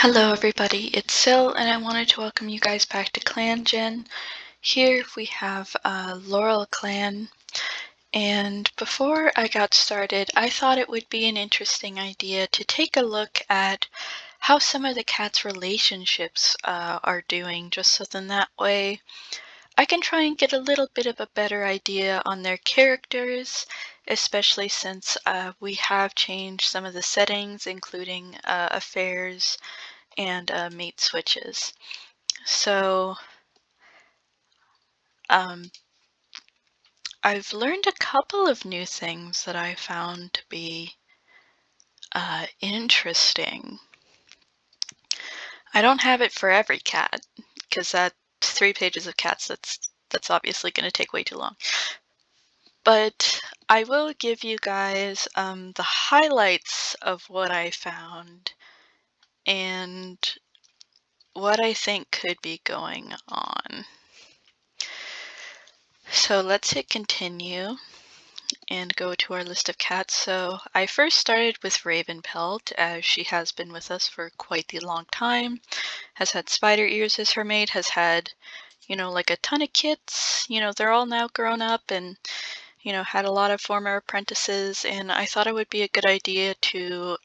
Hello everybody, it's Sil, and I wanted to welcome you guys back to Clangen. Here we have Laurelclan, and before I got started, I thought it would be an interesting idea to take a look at how some of the cats' relationships are doing, just so then that way I can try and get a little bit of a better idea on their characters, especially since we have changed some of the settings, including affairs and mate switches. So I've learned a couple of new things that I found to be interesting. I don't have it for every cat, because that's 3 pages of cats. That's obviously going to take way too long. But I will give you guys the highlights of what I found and what I think could be going on. So let's hit continue and go to our list of cats. So I first started with Ravenpelt, as she has been with us for quite the long time, has had Spiderears as her mate, has had, like a ton of kits. They're all now grown up and, had a lot of former apprentices, and I thought it would be a good idea to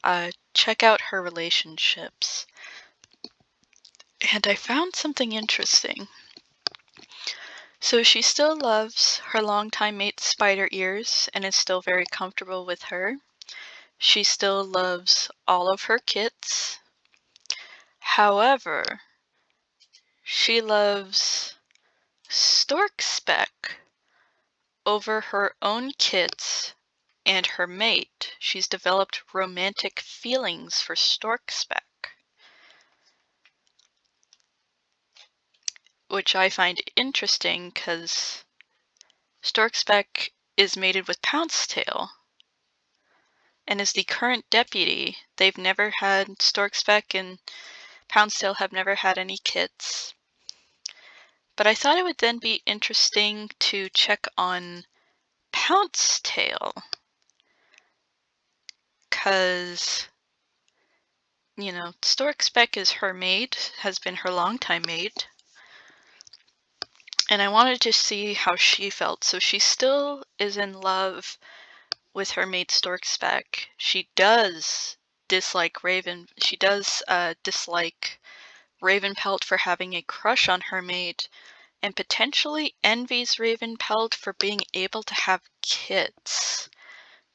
check out her relationships. And I found something interesting. So she still loves her longtime mate Spiderears and is still very comfortable with her. She still loves all of her kits. However, she loves Storkspeck over her own kits and her mate. She's developed romantic feelings for Storkspeck, which I find interesting because Storkspeck is mated with Pouncetail and is the current deputy. They've never had Storkspeck and Pouncetail have never had any kits. But I thought it would then be interesting to check on Pouncetail, because, Storkspeck is her mate, has been her longtime mate, and I wanted to see how she felt. So she still is in love with her mate Storkspeck. She does dislike dislike Ravenpelt for having a crush on her mate, and potentially envies Ravenpelt for being able to have kits,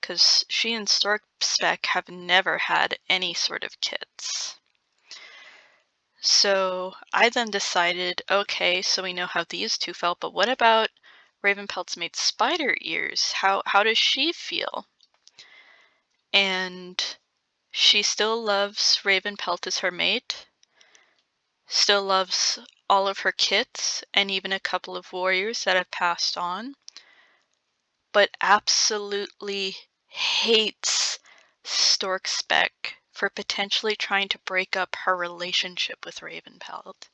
because she and Storkspeck have never had any sort of kits. So I then decided, okay, so we know how these two felt, but what about Ravenpelt's mate Spiderears? How does she feel? And she still loves Ravenpelt as her mate, still loves all of her kits and even a couple of warriors that have passed on, but absolutely hates Storkspeck for potentially trying to break up her relationship with Ravenpelt.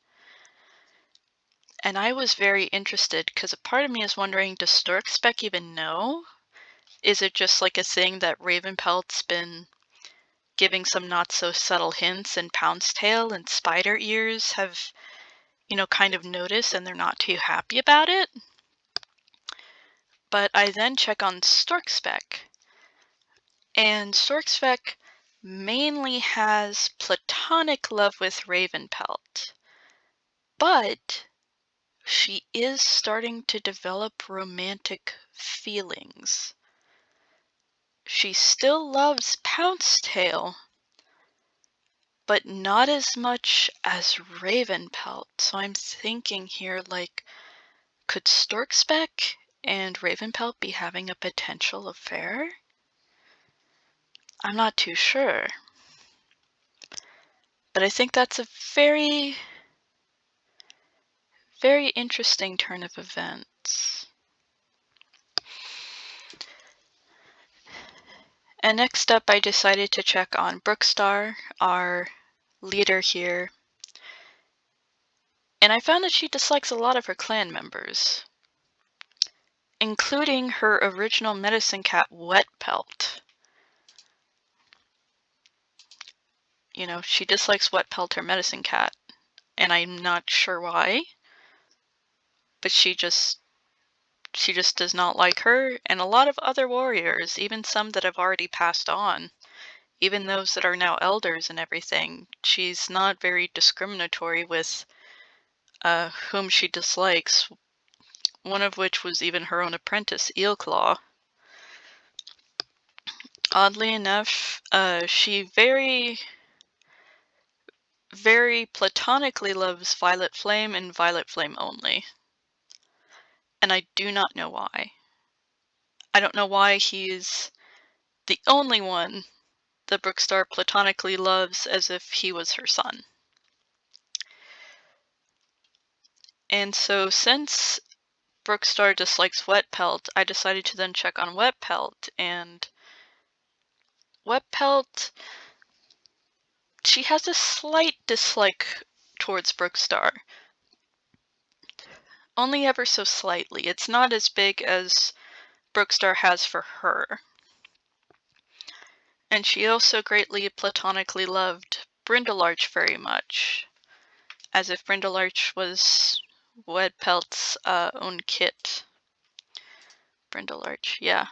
And I was very interested, because a part of me is wondering, does Storkspeck even know? Is it just like a thing that Ravenpelt's been giving some not so subtle hints, and Pouncetail and Spiderears have, kind of noticed and they're not too happy about it? But I then check on Storkspeck, and Storkspeck mainly has platonic love with Ravenpelt, but she is starting to develop romantic feelings. She still loves Pouncetail, but not as much as Ravenpelt. So I'm thinking here, could Storkspeck and Ravenpelt be having a potential affair? I'm not too sure. But I think that's a very, very interesting turn of events. And next up, I decided to check on Brookstar, our leader here. And I found that she dislikes a lot of her clan members, including her original medicine cat, Wetpelt. you know, she dislikes Wetpelt, her medicine cat, and I'm not sure why, but she just does not like her, and a lot of other warriors, even some that have already passed on, even those that are now elders and everything. She's not very discriminatory with whom she dislikes, one of which was even her own apprentice, Eelclaw. Oddly enough, she very platonically loves Violet Flame and Violet Flame only. And I do not know why. I don't know why he's the only one that Brookstar platonically loves as if he was her son. And so since Brookstar dislikes Wetpelt, I decided to then check on Wetpelt, and Wetpelt, she has a slight dislike towards Brookstar. Only ever so slightly. It's not as big as Brookstar has for her. And she also greatly platonically loved Brindlelarch very much, as if Brindlelarch was Wetpelt's own kit. Brindlelarch, yeah.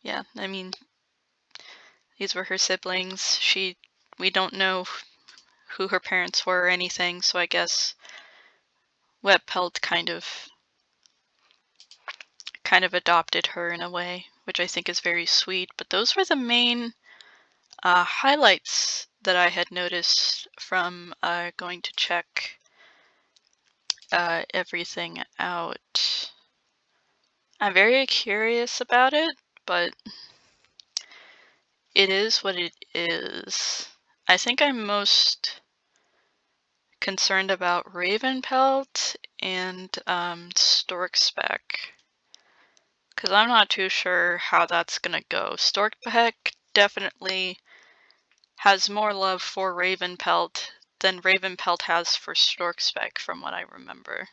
Yeah, I mean, these were her siblings. We don't know who her parents were or anything, so I guess Wetpelt kind of adopted her in a way, which I think is very sweet. But those were the main highlights that I had noticed from going to check everything out. I'm very curious about it, but it is what it is. I think I'm most concerned about Ravenpelt and Storkspeck, because I'm not too sure how that's gonna go. Storkspeck definitely has more love for Ravenpelt than Ravenpelt has for Storkspeck, from what I remember.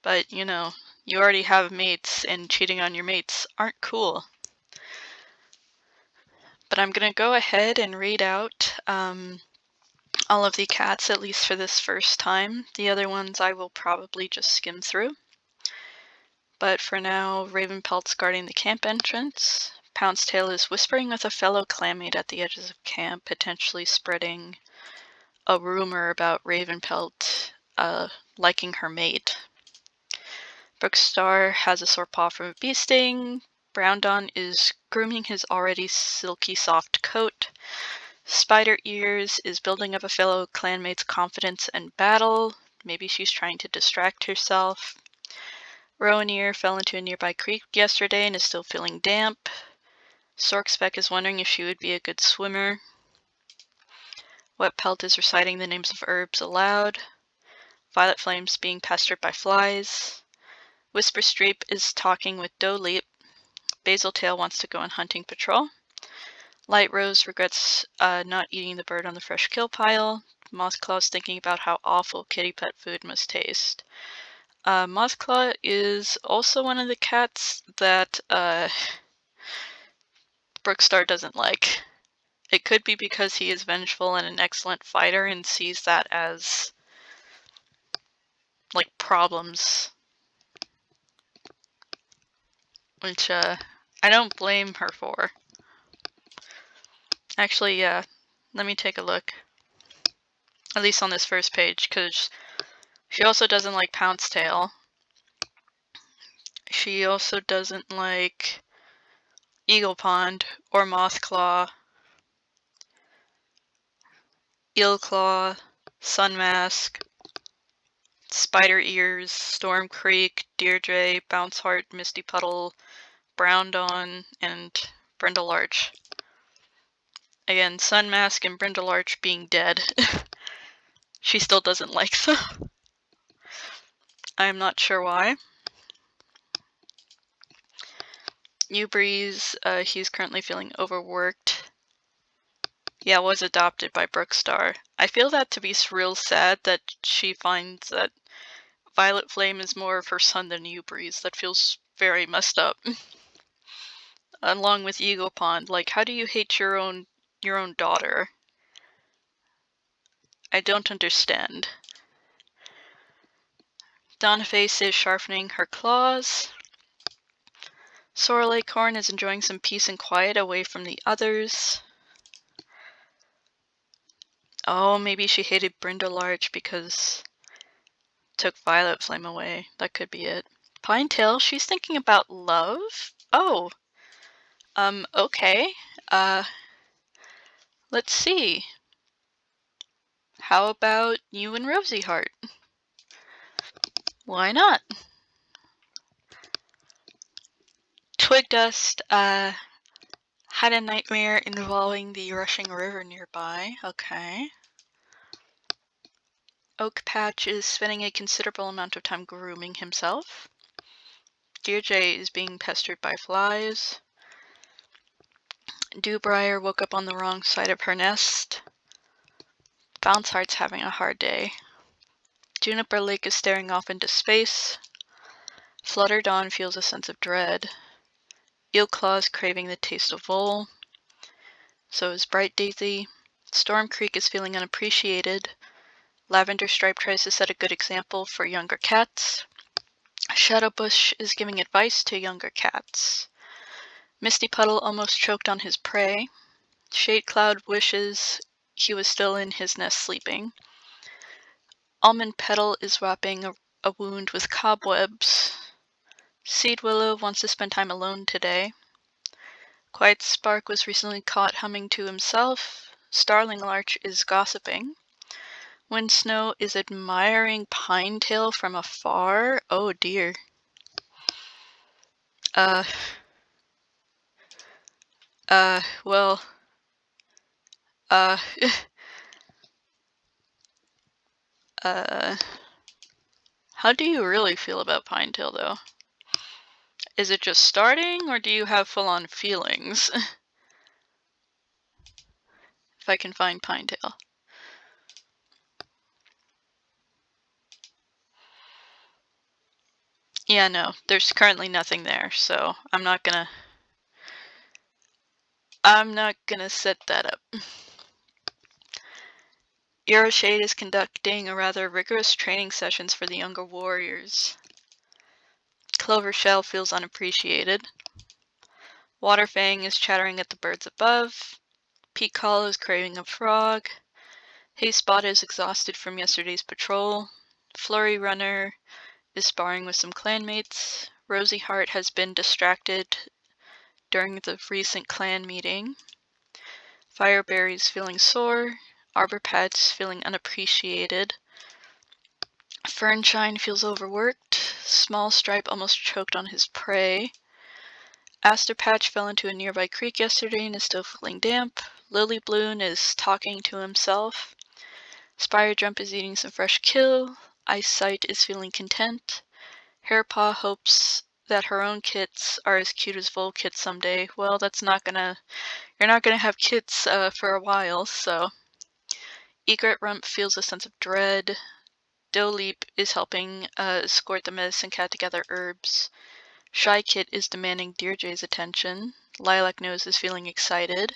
But, you know, you already have mates, and cheating on your mates aren't cool. But I'm gonna go ahead and read out all of the cats, at least for this first time. The other ones I will probably just skim through. But for now, Ravenpelt's guarding the camp entrance. Pouncetail is whispering with a fellow clanmate at the edges of camp, potentially spreading a rumor about Ravenpelt liking her mate. Brookstar has a sore paw from a bee sting. Browndawn is grooming his already silky soft coat. Spiderears is building up a fellow clanmate's confidence and battle. Maybe she's trying to distract herself. Rowaneer fell into a nearby creek yesterday and is still feeling damp. Storkspeck is wondering if she would be a good swimmer. Wetpelt is reciting the names of herbs aloud. Violet Flame's being pestered by flies. Whisperstreep is talking with Doleap. Basiltail wants to go on hunting patrol. Lightrose regrets not eating the bird on the fresh kill pile. Mothclaw is thinking about how awful kitty pet food must taste. Mothclaw is also one of the cats that Brookstar doesn't like. It could be because he is vengeful and an excellent fighter and sees that as like problems, which I don't blame her for. Actually, yeah, let me take a look, at least on this first page, because she also doesn't like Pouncetail. She also doesn't like Eaglepond or Mothclaw, Eelclaw, Sunmask, Spiderears, Stormcreek, Deerjay, Bounceheart, Mistypuddle, Browndawn, and Brindlelarch. Again, Sunmask and Brindlelarch being dead, she still doesn't like them. I'm not sure why. Newbreeze, he's currently feeling overworked. Yeah, was adopted by Brookstar. I feel that to be real sad that she finds that Violet Flame is more of her son than Newbreeze. That feels very messed up. along with Eaglepond. Like, how do you hate your own daughter? I don't understand. Donnaface is sharpening her claws. Sorrel-acorn is enjoying some peace and quiet away from the others. Oh, maybe she hated Brindlelarch because took Violet Flame away. That could be it. Pinetail, she's thinking about love? Oh. Okay. Let's see. How about you and Rosieheart? Why not? Twigdust, had a nightmare involving the rushing river nearby. Okay. Oakpatch is spending a considerable amount of time grooming himself. Deerjay is being pestered by flies. Dewbriar woke up on the wrong side of her nest. Bounceheart's having a hard day. Juniper Lake is staring off into space. Flutterdawn feels a sense of dread. Eelclaw is craving the taste of wool. So is Brightdaisy. Stormcreek is feeling unappreciated. Lavenderstripe tries to set a good example for younger cats. Shadowbush is giving advice to younger cats. Mistypuddle almost choked on his prey. Shadecloud wishes he was still in his nest sleeping. Almond Petal is wrapping a wound with cobwebs. Seed Willow wants to spend time alone today. Quiet Spark was recently caught humming to himself. Starling Larch is gossiping. Wind Snow is admiring Pinetail from afar. Oh dear. Well, how do you really feel about Pinetail, though? Is it just starting, or do you have full-on feelings? If I can find Pinetail. Yeah, no, there's currently nothing there, so I'm not gonna set that up. Euroshade is conducting a rather rigorous training sessions for the younger warriors. Clovershell feels unappreciated. Waterfang is chattering at the birds above. Peakcall is craving a frog. Hayspot is exhausted from yesterday's patrol. Flurry Runner is sparring with some clanmates. Rosieheart has been distracted during the recent clan meeting. Fireberry's feeling sore. Arborpat's feeling unappreciated. Fernshine feels overworked. Small Stripe almost choked on his prey. Asterpatch fell into a nearby creek yesterday and is still feeling damp. Lilybloom is talking to himself. Spiredrump is eating some fresh kill. Eyesight is feeling content. Hairpaw hopes that her own kits are as cute as Vole kits someday. Well, that's not gonna... You're not gonna have kits for a while, so... Eagletrump feels a sense of dread. Doleap is helping escort the medicine cat to gather herbs. Shy Kit is demanding Deerjay's attention. Lilac Nose is feeling excited.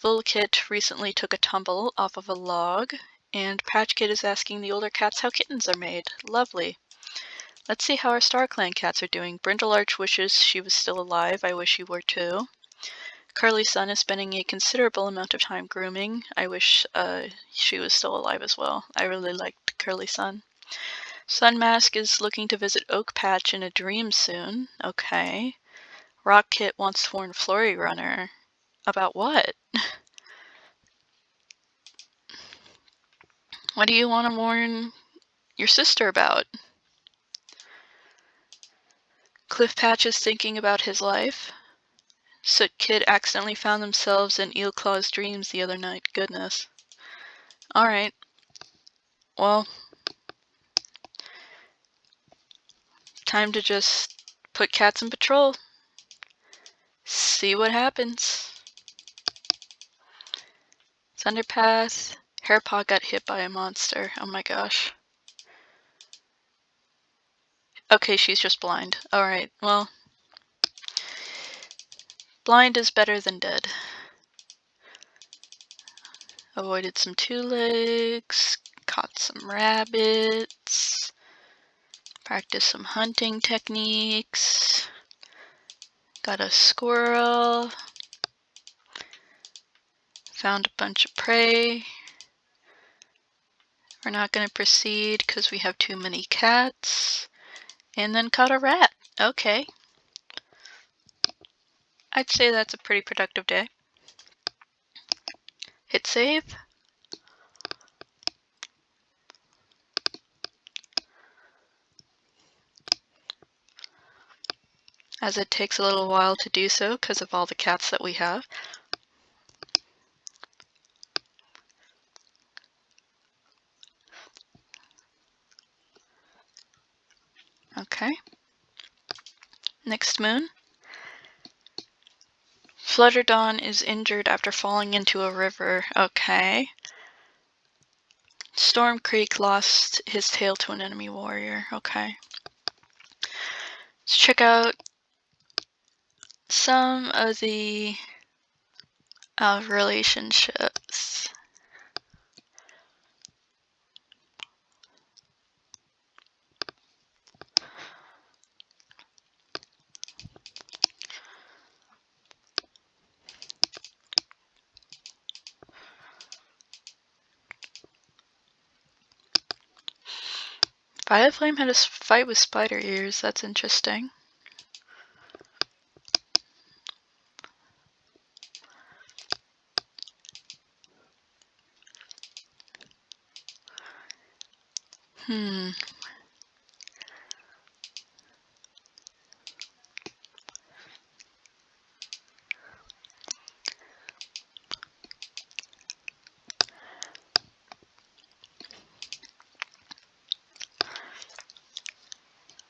Volkit recently took a tumble off of a log. And Patch Kit is asking the older cats how kittens are made. Lovely. Let's see how our Star Clan cats are doing. Brindlelarch wishes she was still alive. I wish you were too. Curly Sun is spending a considerable amount of time grooming. I wish she was still alive as well. I really liked Curly Sun. Sunmask is looking to visit Oakpatch in a dream soon. Okay. Rockkit wants to warn Flurry Runner. About what? What do you want to warn your sister about? Cliffpatch is thinking about his life. Soot Kid accidentally found themselves in Eelclaw's dreams the other night. Goodness. Alright. Well, time to just put cats in patrol. See what happens. Thunderpath. Hairpaw got hit by a monster. Oh my gosh. Okay, she's just blind. Alright, well. Blind is better than dead. Avoided some two-legs, caught some rabbits, practiced some hunting techniques, got a squirrel, found a bunch of prey. We're not going to proceed because we have too many cats, and then caught a rat. Okay. I'd say that's a pretty productive day. Hit save. As it takes a little while to do so because of all the cats that we have. Okay. Next moon. Flutterdawn is injured after falling into a river. Okay. Stormcreek lost his tail to an enemy warrior. Okay. Let's check out some of the relationships. Fireflame had a fight with Spiderears. That's interesting.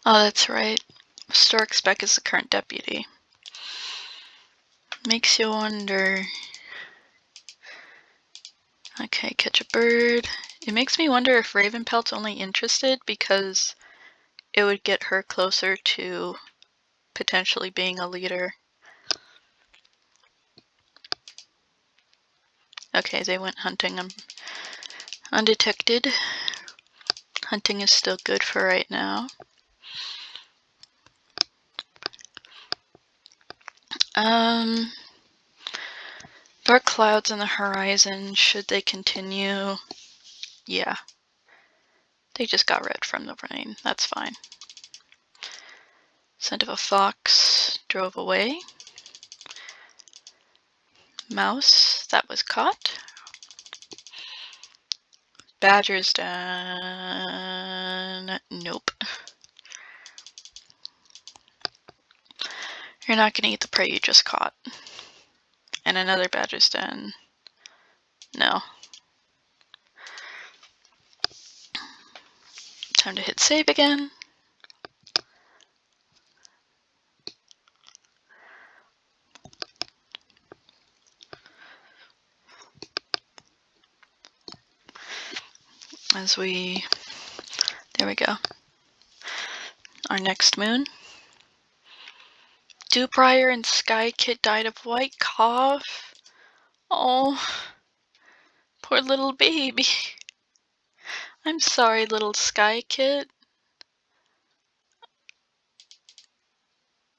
Oh, that's right. Storkspeck is the current deputy. Makes you wonder. Okay, catch a bird. It makes me wonder if Ravenpelt's only interested because it would get her closer to potentially being a leader. Okay, they went hunting undetected. Hunting is still good for right now. Dark clouds on the horizon. Should they continue? Yeah. They just got red from the rain. That's fine. Scent of a fox drove away. Mouse, that was caught. Badger's done. Nope. You're not gonna eat the prey you just caught. And another badger's den. No. Time to hit save again. There we go. Our next moon. Dewbriar and Skykit died of white cough. Oh, poor little baby. I'm sorry, little Skykit.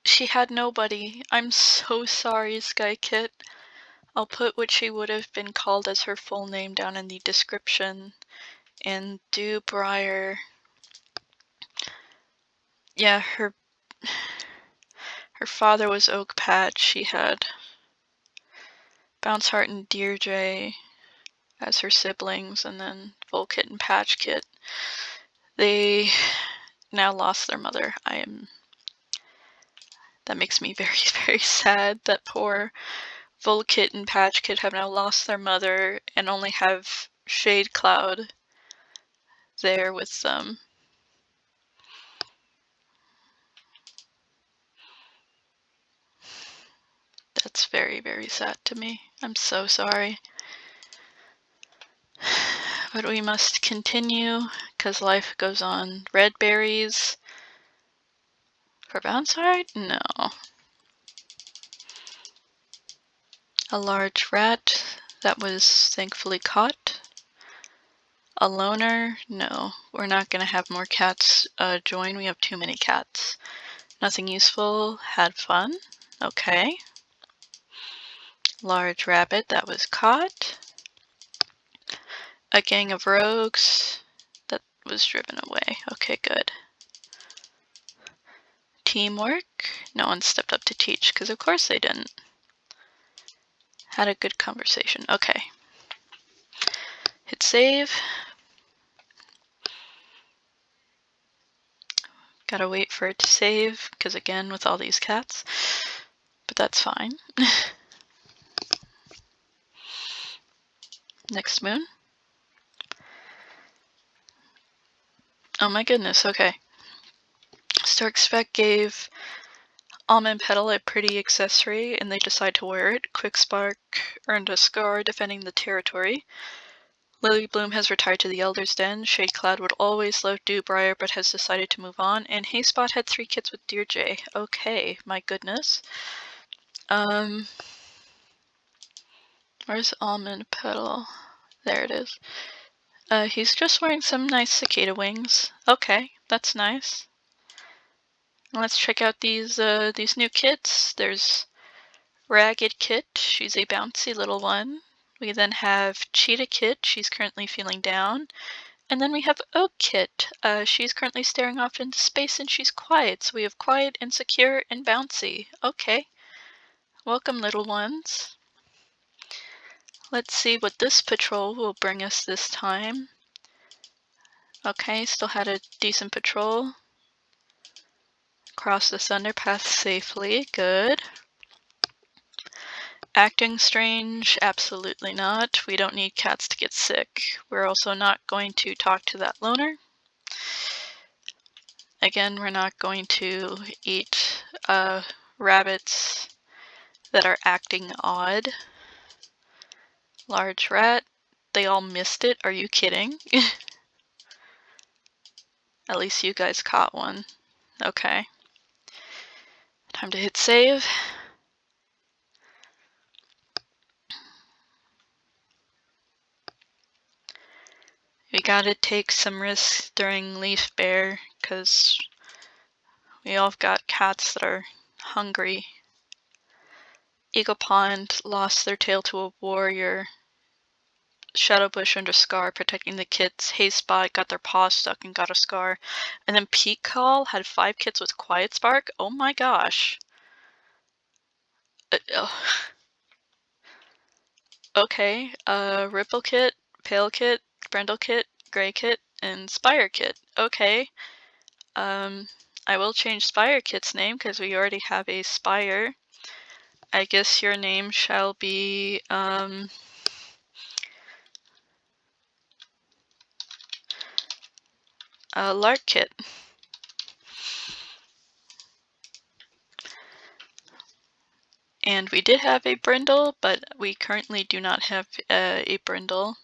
She had nobody. I'm so sorry, Skykit. I'll put what she would have been called as her full name down in the description. And Dewbriar. Yeah, her father was Oak Patch. She had Bounceheart and Deerjay as her siblings, and then Volkit and Patchkit. They now lost their mother. That makes me very, very sad that poor Volkit and Patchkit have now lost their mother and only have Shadecloud there with them. That's very, very sad to me. I'm so sorry. But we must continue, because life goes on. Red berries for Bounceheart? No. A large rat that was thankfully caught. A loner? No, we're not going to have more cats join. We have too many cats. Nothing useful. Had fun. Okay. Large rabbit that was caught. A gang of rogues that was driven away. Okay, good. Teamwork? No one stepped up to teach, because of course they didn't. Had a good conversation. Okay. Hit save. Gotta wait for it to save, because again, with all these cats. But that's fine. Next moon. Oh my goodness, okay. Storkspeck gave Almond Petal a pretty accessory, and they decide to wear it. Quick Spark earned a scar defending the territory. Lily Bloom has retired to the Elder's Den. Shadecloud would always love Dewbriar, but has decided to move on. And Hayspot had 3 kits with Deerjay. Okay, my goodness. Where's Almond Petal? There it is. He's just wearing some nice cicada wings. Okay, that's nice. Let's check out these new kits. There's Ragged Kit. She's a bouncy little one. We then have Cheetah Kit. She's currently feeling down. And then we have Oak Kit. She's currently staring off into space and she's quiet. So we have quiet and secure and bouncy. Okay. Welcome, little ones. Let's see what this patrol will bring us this time. Okay, still had a decent patrol. Cross this underpath safely. Good. Acting strange? Absolutely not. We don't need cats to get sick. We're also not going to talk to that loner. Again, we're not going to eat rabbits that are acting odd. Large rat. They all missed it. Are you kidding? At least you guys caught one. Okay. Time to hit save. We gotta take some risks during Leaf Bear, because we all got cats that are hungry. Eaglepond lost their tail to a warrior. Shadowbush under scar, protecting the kits. Hayspot got their paws stuck and got a scar. And then Peak Call had 5 kits with Quiet Spark. Oh my gosh. Okay, Ripple Kit, Pale Kit, Brindle Kit, Grey Kit, and Spire Kit. Okay. I will change Spire Kit's name because we already have a Spire. I guess your name shall be, Lark Kit. And we did have a Brindle, but we currently do not have a Brindle.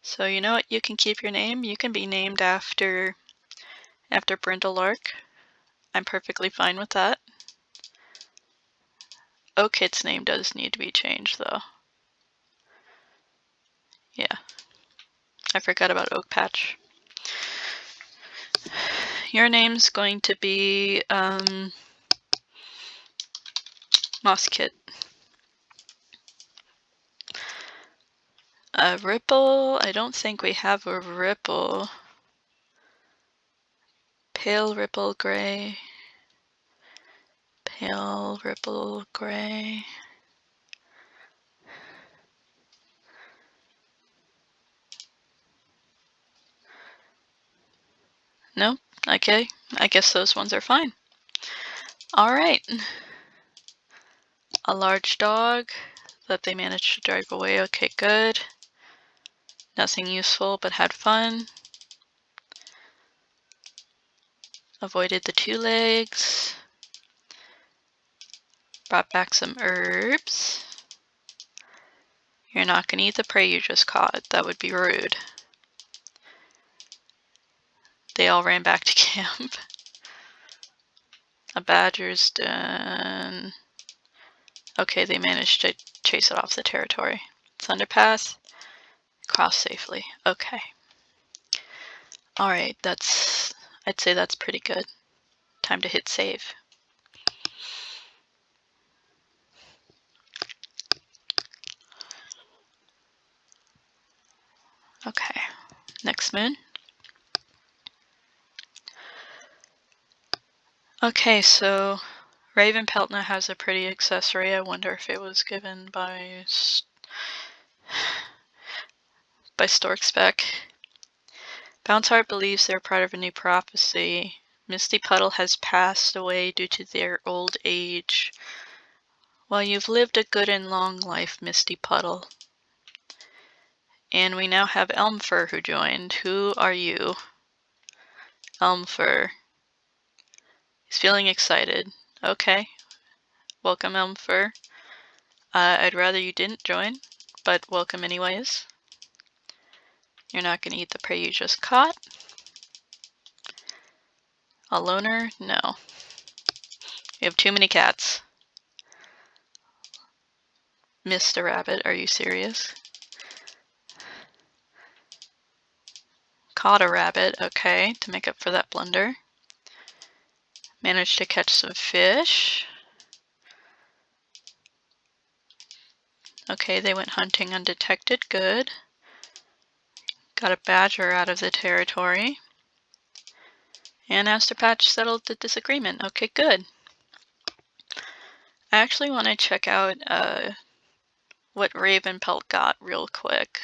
So you know what? You can keep your name. You can be named after Brindlelarch. I'm perfectly fine with that. Oak Kit's name does need to be changed, though. Yeah. I forgot about Oak Patch. Your name's going to be, Moss Kit. A Ripple? I don't think we have a Ripple. Pale Ripple Gray. Pale Ripple Gray. Nope. Okay. I guess those ones are fine. Alright. A large dog that they managed to drive away. Okay, good. Nothing useful, but had fun. Avoided the 2 legs. Brought back some herbs. You're not going to eat the prey you just caught. That would be rude. They all ran back to camp. A badger's den. Okay, they managed to chase it off the territory. It's underpath. Cross safely. Okay. Alright, I'd say that's pretty good. Time to hit save. Okay, next moon. Okay, so Ravenpelt now has a pretty accessory. I wonder if it was given by Storkspeck. Bounceheart believes they're part of a new prophecy. Mistypuddle has passed away due to their old age. Well, you've lived a good and long life, Mistypuddle. And we now have Elmfir who joined. Who are you? Elmfir. He's feeling excited. Okay. Welcome, Elmfir. I'd rather you didn't join, but welcome anyways. You're not going to eat the prey you just caught. A loner? No. You have too many cats. Missed a rabbit, are you serious? Caught a rabbit, okay, to make up for that blunder. Managed to catch some fish. Okay, they went hunting undetected, good. Got a badger out of the territory. And Asterpatch settled the disagreement, okay, good. I actually want to check out what Ravenpelt got real quick.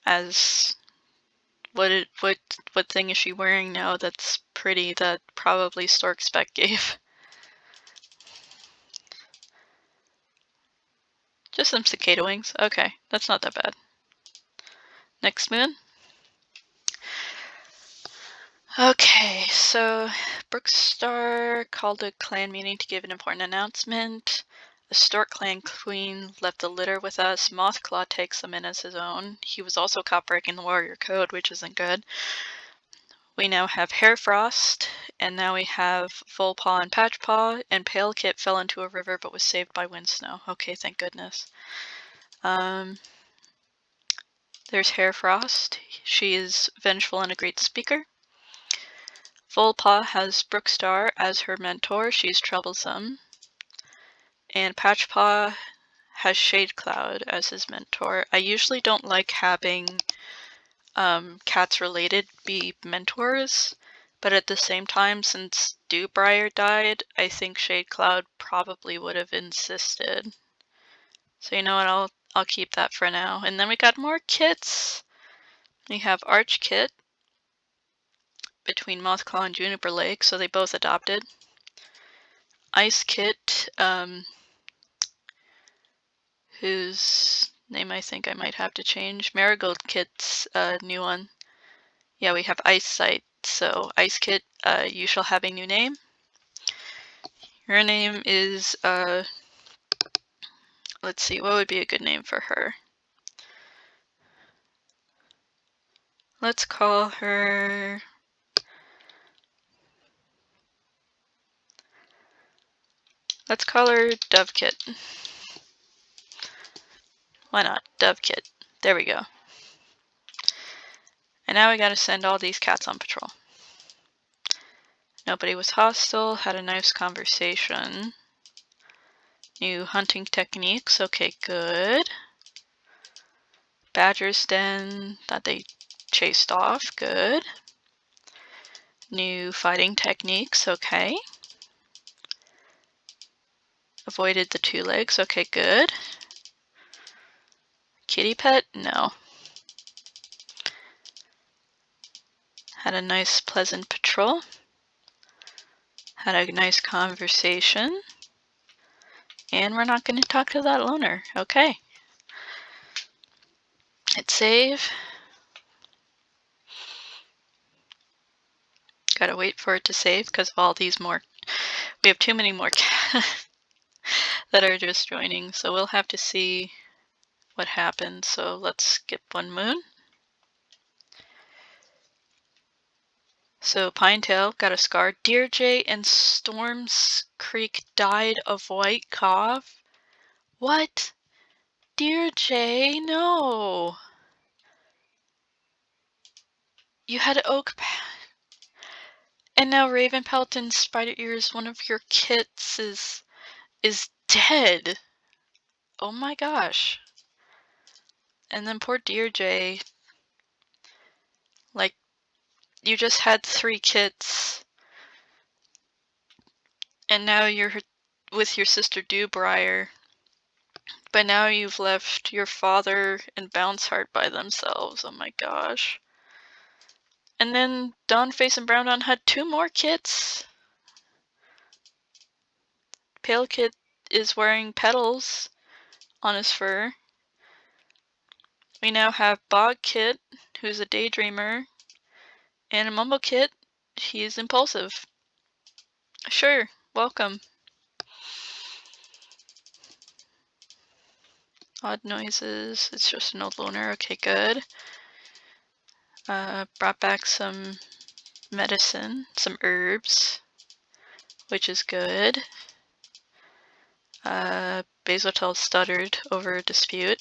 As what thing is she wearing now that's pretty that probably Storkspeck gave? Just some cicada wings. Okay, that's not that bad. Next moon. Okay, so Brookstar called a clan meeting to give an important announcement. A Stork clan queen left the litter with us. Mothclaw takes them in as his own. He was also caught breaking the warrior code, which isn't good. We now have Hairfrost, and now we have Fullpaw and Patchpaw, and Pale Kit fell into a river but was saved by Windsnow. Okay, thank goodness. There's Hairfrost. She is vengeful and a great speaker. Fullpaw has Brookstar as her mentor. She's troublesome. And Patchpaw has Shadecloud as his mentor. I usually don't like having cats related be mentors, but at the same time, since Dewbriar died, I think Shadecloud probably would have insisted. So you know what, I'll keep that for now. And then we got more kits. We have Arch Kit between Mothclaw and Juniper Lake, so they both adopted. Ice Kit, whose name I think I might have to change. Marigold Kit's new one. Yeah, we have Ice Sight. So Ice Kit, you shall have a new name. Her name is, let's see, what would be a good name for her? Let's call her... Let's call her Dove Kit. Why not? Dove Kit. There we go. And now we gotta send all these cats on patrol. Nobody was hostile, had a nice conversation. New hunting techniques, okay, good. Badger's Den that they chased off, good. New fighting techniques, okay. Avoided the 2 legs, okay, good. Kitty pet? No. Had a nice pleasant patrol. Had a nice conversation. And we're not going to talk to that loner. Okay. Hit save. Gotta wait for it to save because of all these more. We have too many more cats that are just joining. So we'll have to see what happens. So let's skip one moon. So Pinetail got a scar. Deerjay and Stormcreek died of white cough. What? Deerjay, no! You had and now Ravenpelt and Spiderears, one of your kits, is dead. Oh my gosh. And then poor Deerjay. Like, you just had 3 kits. And now you're with your sister Dewbriar. But now you've left your father and Bounceheart by themselves. Oh my gosh. And then Dawnface and Browndawn had 2 more kits. Pale Kit is wearing petals on his fur. We now have Bog Kit, who's a daydreamer, and a Mumble Kit. He's impulsive. Sure, welcome. Odd noises. It's just an old loner. Okay, good. Brought back some medicine, some herbs, which is good. Basiltail stuttered over a dispute.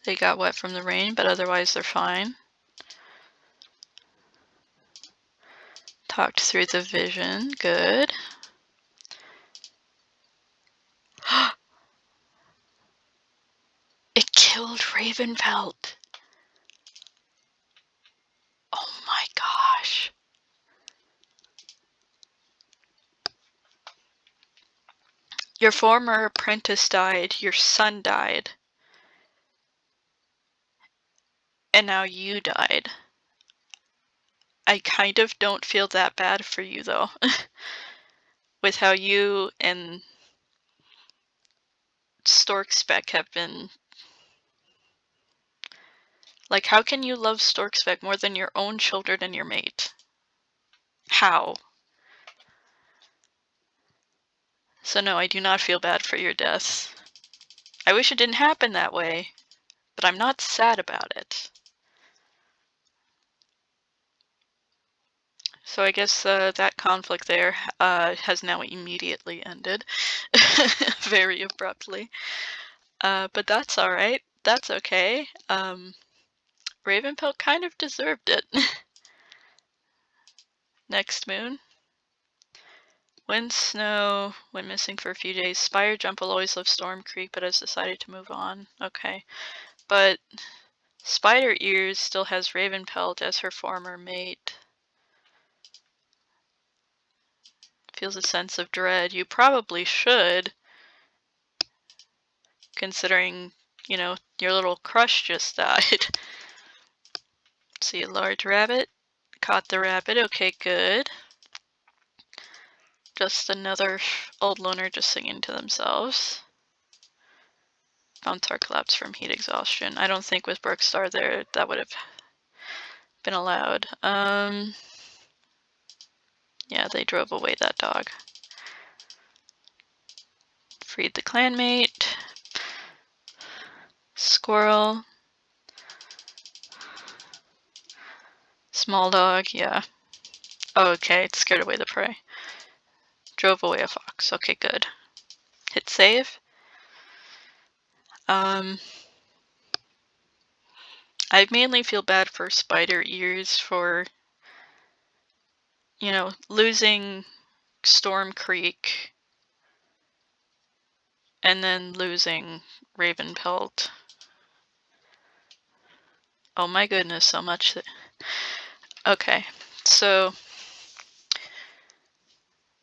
They got wet from the rain, but otherwise they're fine. Talked through the vision. Good. It killed Ravenpelt. Oh my gosh. Your former apprentice died, your son died, and now you died. I kind of don't feel that bad for you though. With how you and Storkspeck have been. Like, how can you love Storkspeck more than your own children and your mate? How? So no, I do not feel bad for your death. I wish it didn't happen that way, but I'm not sad about it. So I guess that conflict there has now immediately ended. Very abruptly. But that's alright. That's okay. Ravenpelt kind of deserved it. Next moon. Wind, snow, went missing for a few days. Spire Jump will always love Stormcreek, but has decided to move on. Okay. But Spiderears still has Ravenpelt as her former mate. Feels a sense of dread. You probably should, considering, you know, your little crush just died. See a large rabbit. Caught the rabbit. Okay, good. Just another old loner just singing to themselves. Bounceheart collapsed from heat exhaustion. I don't think with Brookstar there that would have been allowed. Yeah, they drove away that dog. Freed the clanmate. Squirrel. Small dog, yeah. Oh, okay, it scared away the prey. Drove away a fox. Okay, good. Hit save. I mainly feel bad for Spiderears for, you know, losing Stormcreek and then losing Ravenpelt. Oh my goodness, so much. Okay, so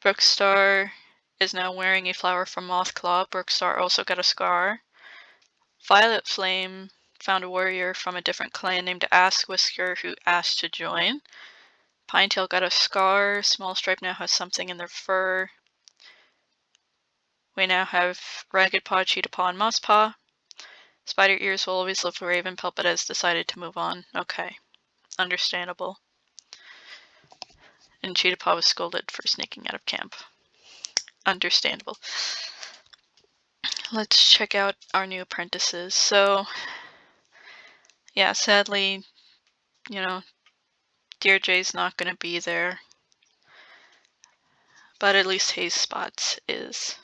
Brookstar is now wearing a flower from Mothclaw. Brookstar also got a scar. Violet Flame found a warrior from a different clan named Askewhisker who asked to join. Pinetail got a scar. Small Stripe now has something in their fur. We now have Ragged Paw, Cheetah Paw, and Moss Paw. Spiderears will always love Ravenpelt but has decided to move on. Okay, understandable. And Cheetah Paw was scolded for sneaking out of camp. Understandable. Let's check out our new apprentices. So, yeah, sadly, you know, Deerjay's not going to be there. but at least Haze Spots is.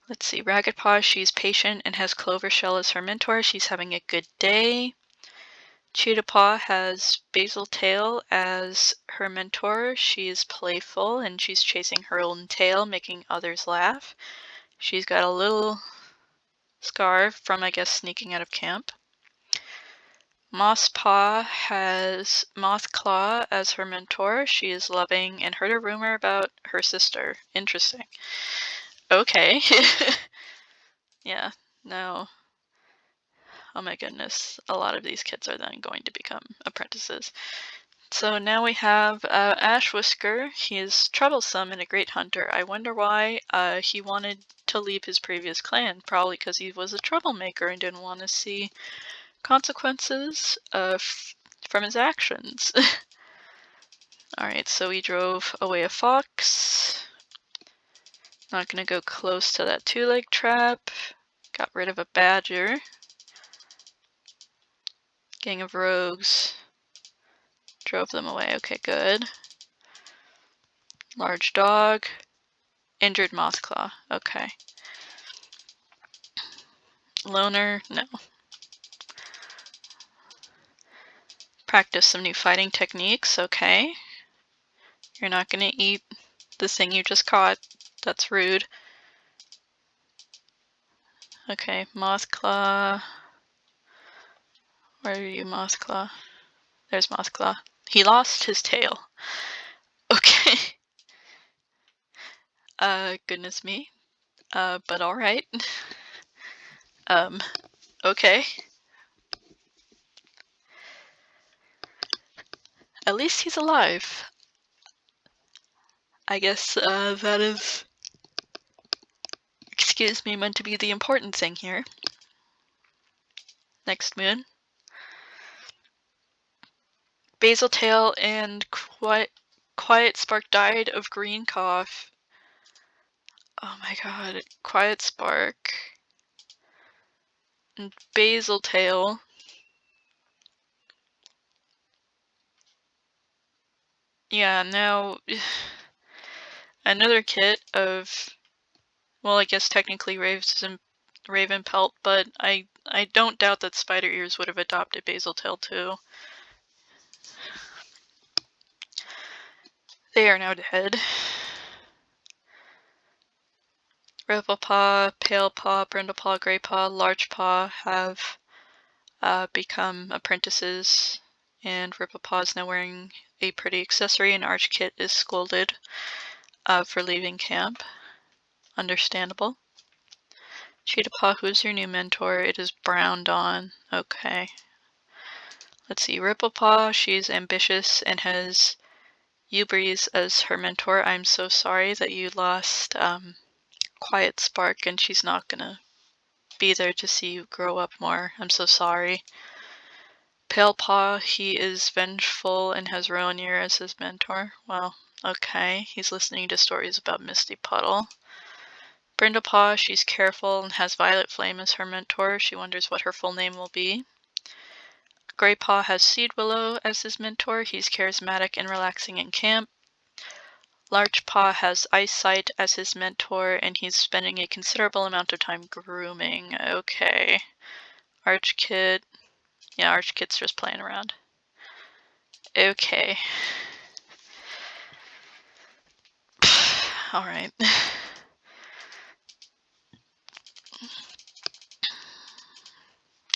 Let's see, Ragged Paw, she's patient and has Clovershell as her mentor. She's having a good day. Cheetah Paw has Basiltail as her mentor. She's playful and she's chasing her own tail, making others laugh. She's got a little scar from, I guess, sneaking out of camp. Moss Paw has Mothclaw as her mentor. She is loving and heard a rumor about her sister. Interesting. Okay. Yeah, no. Oh my goodness, a lot of these kids are then going to become apprentices. So now we have Ash Whisker. He is troublesome and a great hunter. I wonder why he wanted to leave his previous clan. Probably because he was a troublemaker and didn't want to see consequences from his actions. Alright, so we drove away a fox. Not gonna go close to that two-leg trap. Got rid of a badger. Gang of rogues. Drove them away. Okay, good. Large dog. Injured Mothclaw. Okay. Loner. No. Practice some new fighting techniques. Okay. You're not gonna eat the thing you just caught. That's rude. Okay, Mothclaw. Where are you, Mothclaw? There's Mothclaw. He lost his tail. Okay. Goodness me. But alright. Okay. At least he's alive. I guess, that is, excuse me, meant to be the important thing here. Next moon. Basiltail and Quiet Spark died of green cough. Oh my god, Quiet Spark. And Basiltail. Yeah, now another kit of, well, I guess technically Ravenpelt, but I don't doubt that Spiderears would have adopted Basiltail too. They are now dead. Ripplepaw, Palepaw, Brindlepaw, Greypaw, Largepaw have become apprentices, and Ripplepaw is now wearing a pretty accessory, and Archkit is scolded for leaving camp. Understandable. Cheetahpaw, who's your new mentor? It is Browndawn. Okay. Let's see, Ripplepaw, she's ambitious and has Breeze as her mentor. I'm so sorry that you lost Quiet Spark and she's not gonna be there to see you grow up more. I'm so sorry. Palepaw, he is vengeful and has Rowanir as his mentor. Well, okay. He's listening to stories about Mistypuddle. Brindlepaw, she's careful and has Violet Flame as her mentor. She wonders what her full name will be. Greypaw has Seedwillow as his mentor. He's charismatic and relaxing in camp. Largepaw has Eyesight as his mentor, and he's spending a considerable amount of time grooming. Okay. Archkit. Yeah, Archkit's just playing around. Okay. Alright.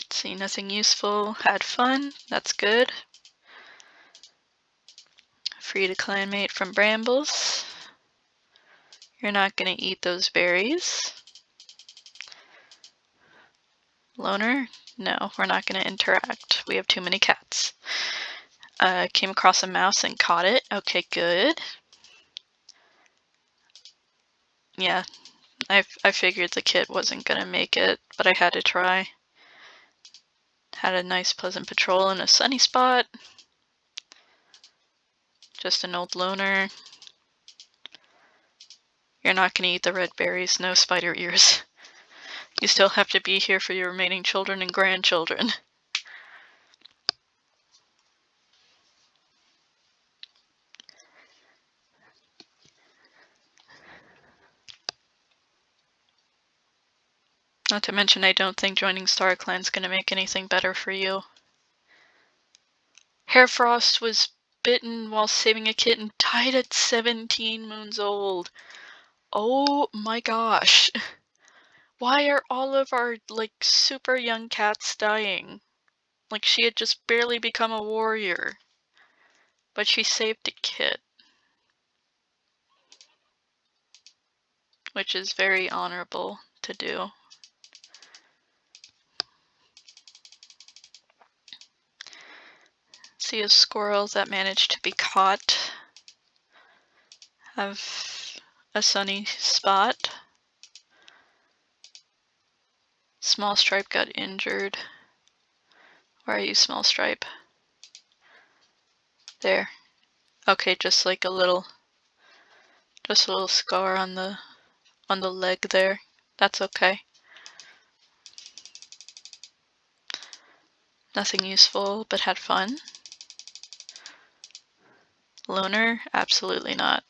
See, nothing useful. Had fun. That's good. Free to clanmate from brambles. You're not gonna eat those berries. Loner? No, we're not gonna interact. We have too many cats. Came across a mouse and caught it. Okay, good. Yeah, I figured the kit wasn't gonna make it, but I had to try. Had a nice pleasant patrol in a sunny spot. Just an old loner. You're not gonna eat the red berries, no Spiderears. You still have to be here for your remaining children and grandchildren. Not to mention, I don't think joining Star Clan's gonna make anything better for you. Hairfrost was bitten while saving a kitten, died at 17 moons old. Oh my gosh. Why are all of our, like, super young cats dying? Like, she had just barely become a warrior. But she saved a kit. Which is very honorable to do. See a squirrel that managed to be caught. Have a sunny spot. Small Stripe got injured. Where are you, Small Stripe? There. Okay, just like a little scar on the leg there. That's okay. Nothing useful, but had fun. Loner? Absolutely not.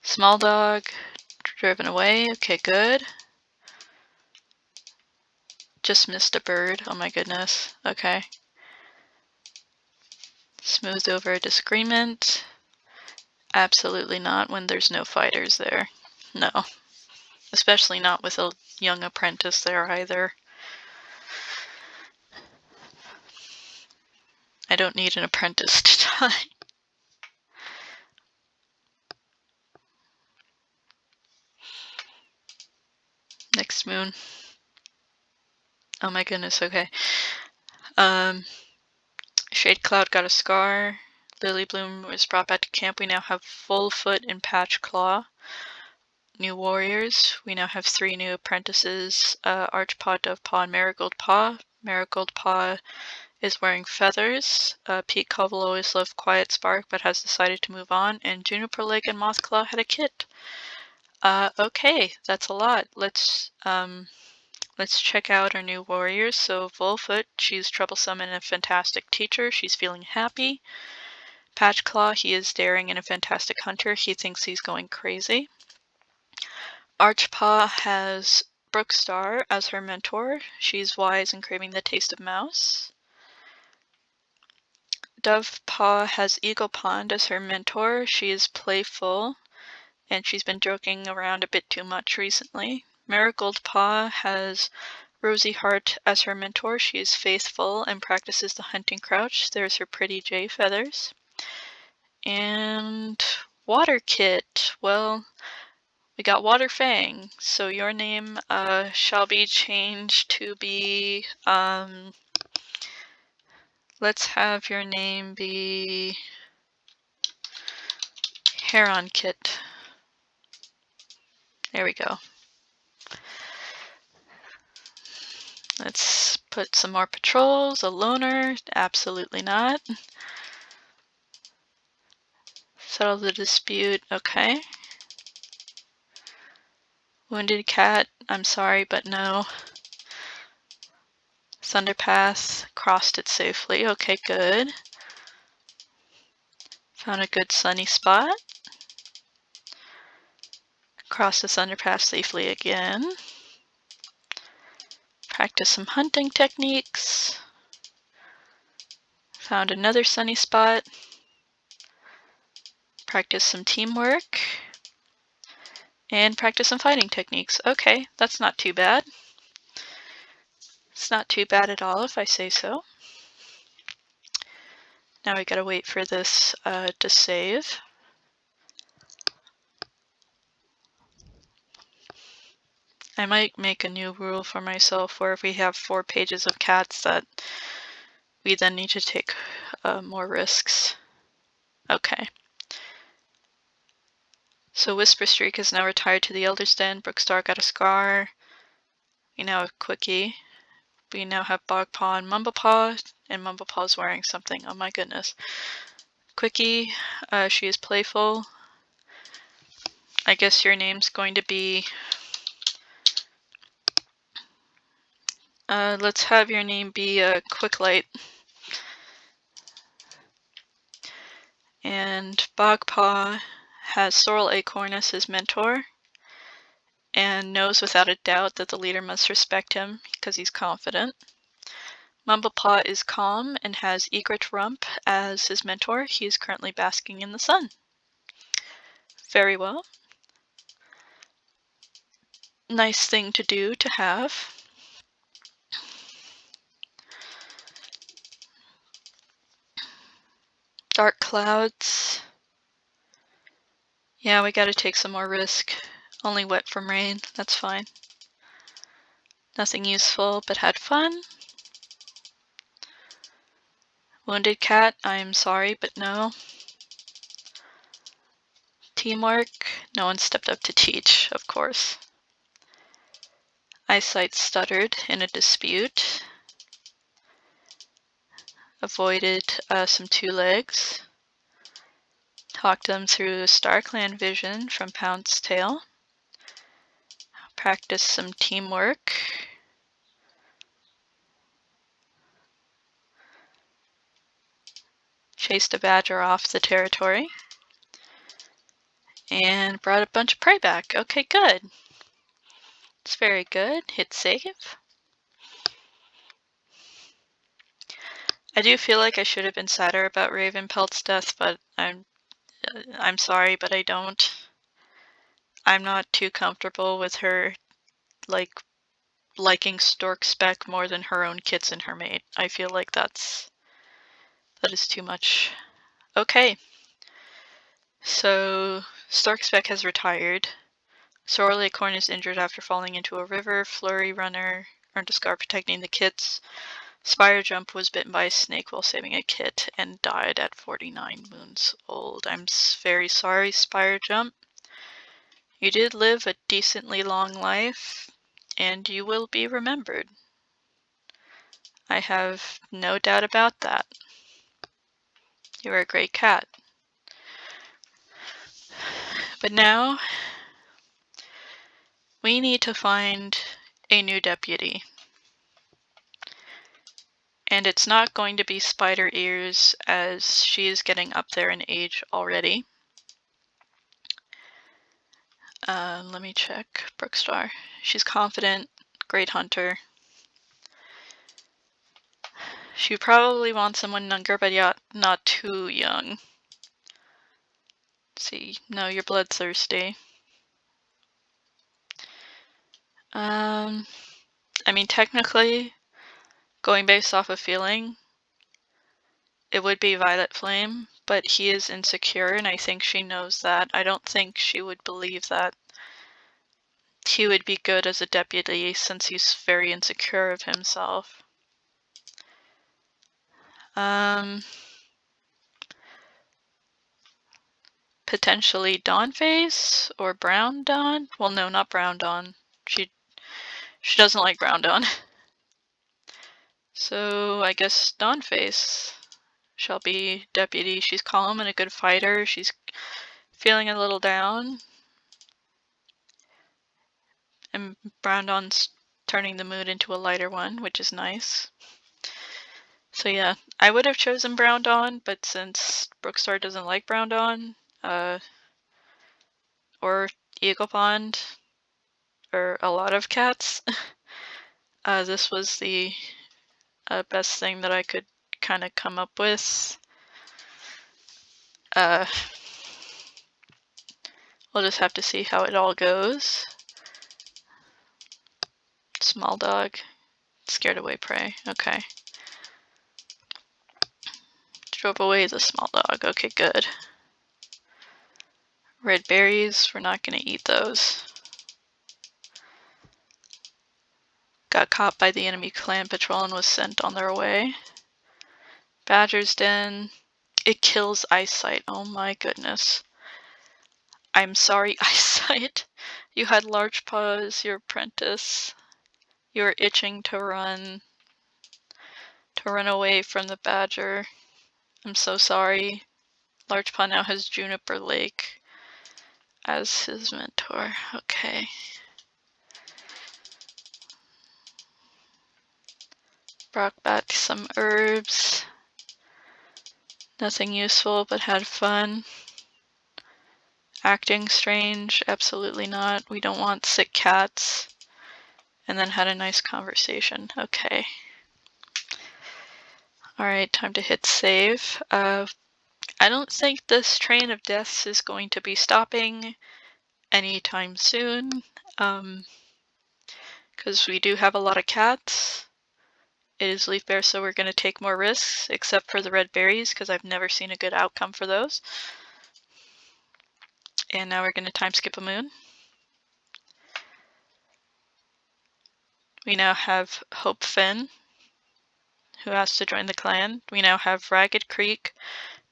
Small dog, driven away. Okay, good. Just missed a bird. Oh my goodness. Okay. Smoothed over a disagreement. Absolutely not when there's no fighters there. No. Especially not with a young apprentice there either. I don't need an apprentice to die. Next moon. Oh my goodness, okay. Shadecloud got a scar. Lilybloom was brought back to camp. We now have Fullfoot and Patchclaw. New warriors. We now have 3 new apprentices. Archpaw, Dovepaw, and Marigoldpaw. Marigoldpaw is wearing feathers. Pete Cove will always love Quiet Spark, but has decided to move on. And Juniperleg and Mothclaw had a kit. Okay, that's a lot. Let's check out our new warriors. So Fullfoot, she's troublesome and a fantastic teacher. She's feeling happy. Patchclaw, he is daring and a fantastic hunter. He thinks he's going crazy. Archpaw has Brookstar as her mentor. She's wise and craving the taste of mouse. Dovepaw has Eaglepond as her mentor. She is playful, and she's been joking around a bit too much recently. Marigoldpaw has Rosieheart as her mentor. She is faithful and practices the hunting crouch. There's her pretty jay feathers. And Waterkit. Well, we got Waterfang, so your name shall be changed to be, let's have your name be Heronkit. There we go. Let's put some more patrols. A loner? Absolutely not. Settle the dispute. Okay. Wounded cat? I'm sorry, but no. Thunderpath, crossed it safely. Okay, good. Found a good sunny spot. Crossed the Thunderpath safely again. Practice some hunting techniques. Found another sunny spot. Practice some teamwork. And practice some fighting techniques. Okay, that's not too bad. It's not too bad at all if I say so. Now we gotta wait for this to save. I might make a new rule for myself where if we have 4 pages of cats that we then need to take more risks. Okay. So Whisperstreak is now retired to the Elder's Den. Brookstar got a scar. We now have Quickie. We now have Bogpaw and Mumblepaw, and Mumblepaw's wearing something. Oh my goodness. Quickie, she is playful. I guess your name's going to be... let's have your name be Quicklight. And Bogpaw has Sorrel Acorn as his mentor. and knows without a doubt that the leader must respect him because he's confident. Mumblepaw is calm and has Eagleplond as his mentor. He is currently basking in the sun. Very well. Nice thing to do to have. Dark clouds. Yeah, we gotta take some more risk. Only wet from rain, that's fine. Nothing useful, but had fun. Wounded cat, I'm sorry, but no. Teamwork, no one stepped up to teach, of course. Eyesight stuttered in a dispute. Avoided some 2 legs. Talked them through StarClan vision from Pouncetail. Practiced some teamwork. Chased a badger off the territory. And brought a bunch of prey back. Okay, good. It's very good. Hit save. I do feel like I should have been sadder about Ravenpelt's death, but I'm sorry, but I don't. I'm not too comfortable with her, like, liking Storkspeck more than her own kids and her mate. I feel like that is too much. Okay. So, Storkspeck has retired. Sorrel-Acorn is injured after falling into a river. Flurry Runner earned a scar protecting the kits. Spire Jump was bitten by a snake while saving a kit and died at 49 moons old. I'm very sorry, Spire Jump. You did live a decently long life, and you will be remembered. I have no doubt about that. You are a great cat. But now, we need to find a new deputy. And it's not going to be Spiderears, as she is getting up there in age already. Let me check. Brookstar. She's confident, great hunter. She probably wants someone younger, but yeah, not too young. Let's see, no, you're bloodthirsty. I mean, technically, going based off of feeling, it would be Violet Flame, but he is insecure, and I think she knows that. I don't think she would believe that he would be good as a deputy since he's very insecure of himself. Potentially Dawnface or Browndawn? Well, no, not Browndawn. She doesn't like Browndawn. So I guess Dawnface shall be deputy. She's calm and a good fighter. She's feeling a little down. And Browndawn's turning the mood into a lighter one, which is nice. So yeah, I would have chosen Browndawn, but since Brookstar doesn't like Browndawn, or Eaglepond, or a lot of cats, this was the best thing that I could kind of come up with. We'll just have to see how it all goes. Small dog. Scared away prey. Okay. Drove away the small dog. Okay, good. Red berries. We're not going to eat those. Got caught by the enemy clan patrol and was sent on their way. Badger's Den. It kills eyesight. Oh my goodness. I'm sorry, eyesight. You had large paws, your apprentice. You were itching to run away from the badger. I'm so sorry. Largepaw now has Juniper Lake as his mentor. Okay. Brought back some herbs. Nothing useful, but had fun. Acting strange? Absolutely not. We don't want sick cats. And then had a nice conversation. Okay. Alright, time to hit save. I don't think this train of deaths is going to be stopping anytime soon. Because we do have a lot of cats. It is Leaf Bear, so we're going to take more risks, except for the red berries, because I've never seen a good outcome for those. And now we're going to time skip a moon. We now have Hope Finn, who has to join the clan. We now have Ragged Creek,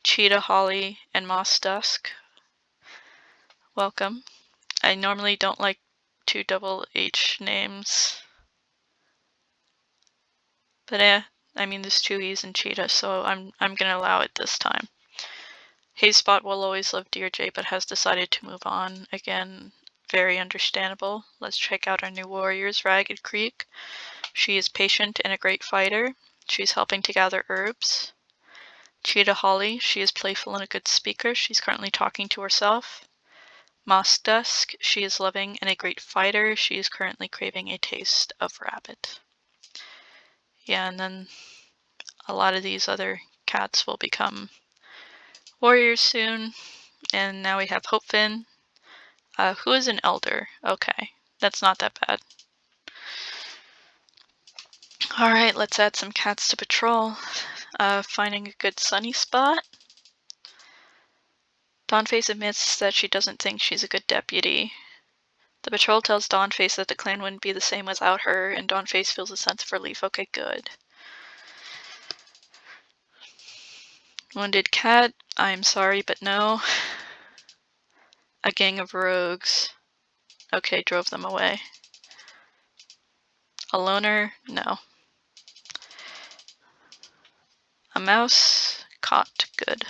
Cheetah Holly, and Moss Dusk. Welcome. I normally don't like to double H names. But I mean there's two E's in Cheetah, so I'm gonna allow it this time. Hayspot will always love Deerjay, but has decided to move on. Again, very understandable. Let's check out our new warriors, Ragged Creek. She is patient and a great fighter. She's helping to gather herbs. Cheetah Holly, she is playful and a good speaker. She's currently talking to herself. Moss Dusk, she is loving and a great fighter. She is currently craving a taste of rabbit. Yeah, and then a lot of these other cats will become warriors soon. And now we have Hopefin, who is an elder. Okay, that's not that bad. Alright, let's add some cats to patrol. Finding a good sunny spot. Dawnface admits that she doesn't think she's a good deputy. The patrol tells Dawnface that the clan wouldn't be the same without her, and Dawnface feels a sense of relief. Okay, good. Wounded cat, I'm sorry, but no. A gang of rogues. Okay, drove them away. A loner, no. A mouse, caught, good.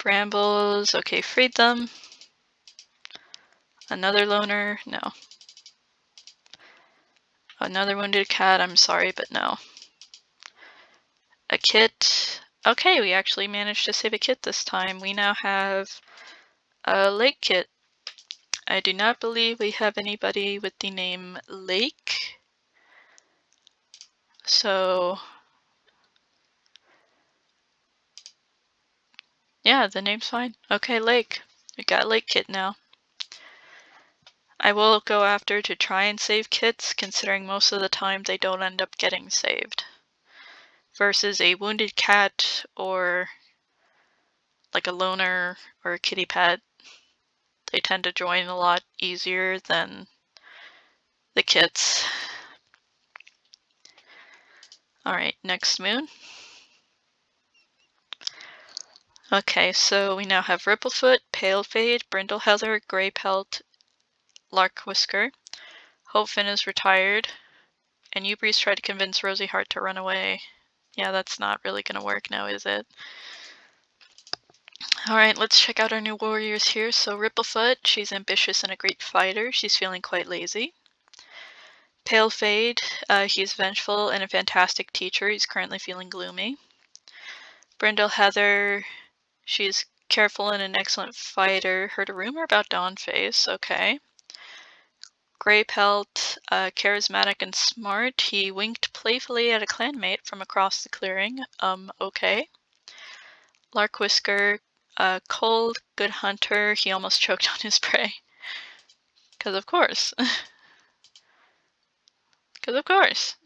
Brambles, okay, freed them. Another loner, no. Another wounded cat, I'm sorry, but no. A kit, okay, we actually managed to save a kit this time. We now have a lake kit. I do not believe we have anybody with the name Lake. So, yeah, the name's fine. Okay, Lake. We got a Lake kit now. I will go after to try and save kits, considering most of the time they don't end up getting saved. Versus a wounded cat or like a loner or a kitty pet. They tend to join a lot easier than the kits. Alright, next moon. Okay, so we now have Ripplefoot, Palefade, Brindleheather, Greypelt, Larkwhisker. Hopefin is retired. And Ubreeze tried to convince Rosieheart to run away. Yeah, that's not really gonna work now, is it? Alright, let's check out our new warriors here. So Ripplefoot, she's ambitious and a great fighter. She's feeling quite lazy. Palefade, he's vengeful and a fantastic teacher. He's currently feeling gloomy. Brindleheather, she's careful and an excellent fighter. Heard a rumor about Dawnface, okay. Greypelt, charismatic and smart. He winked playfully at a clanmate from across the clearing. Okay. Larkwhisker, cold, good hunter. He almost choked on his prey. Because of course. Because of course.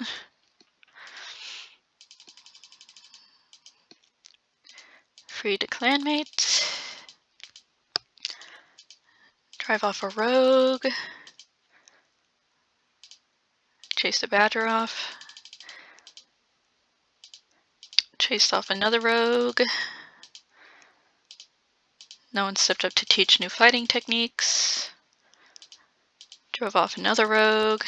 Freed a clanmate. Drive off a rogue. Chase the badger off. Chased off another rogue. No one stepped up to teach new fighting techniques. Drove off another rogue.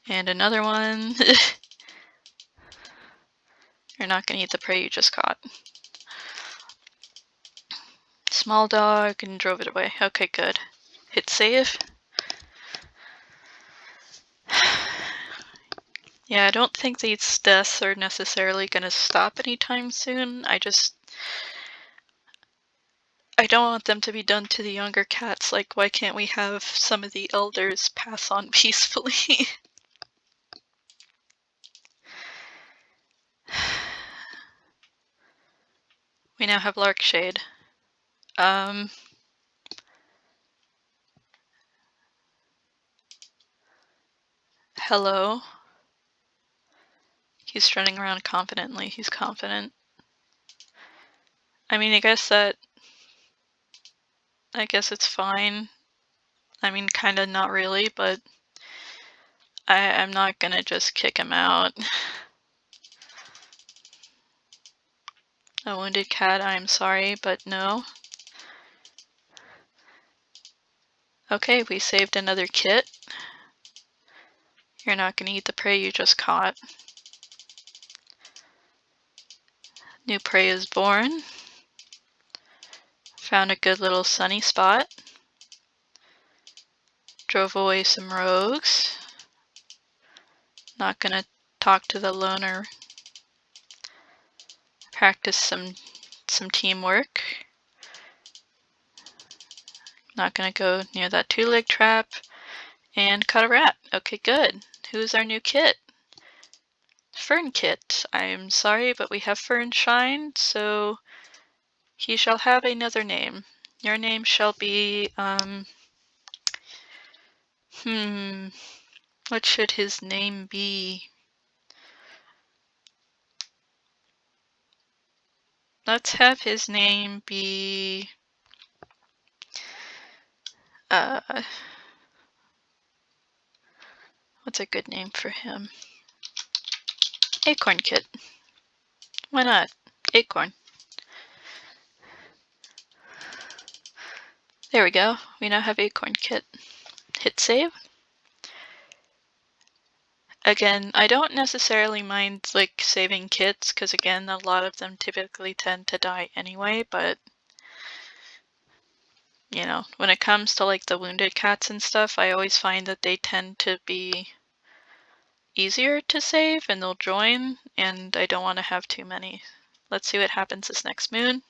And another one. You're not going to eat the prey you just caught. Small dog and drove it away. Okay, good. Hit save. Yeah, I don't think these deaths are necessarily going to stop anytime soon. I just I don't want them to be done to the younger cats. Like, why can't we have some of the elders pass on peacefully? We now have Larkshade. Hello. He's running around confidently. He's confident. I mean, I guess it's fine. I mean, kinda not really, but I'm not gonna just kick him out. A wounded cat, I'm sorry, but no. Okay, we saved another kit. You're not gonna eat the prey you just caught. New prey is born. Found a good little sunny spot. Drove away some rogues. Not gonna talk to the loner. Practice some teamwork. Not gonna go near that two-leg trap. And caught a rat. Okay, good. Who's our new kit? Fern Kit. I'm sorry, but we have Fern Shine, so he shall have another name. Your name shall be, what should his name be? Let's have his name be, what's a good name for him? Acorn Kit. Why not? Acorn. There we go. We now have Acorn Kit. Hit save. Again, I don't necessarily mind like saving kits, because again, a lot of them typically tend to die anyway, but you know, when it comes to like the wounded cats and stuff, I always find that they tend to be easier to save and they'll join, and I don't want to have too many. Let's see what happens this next moon.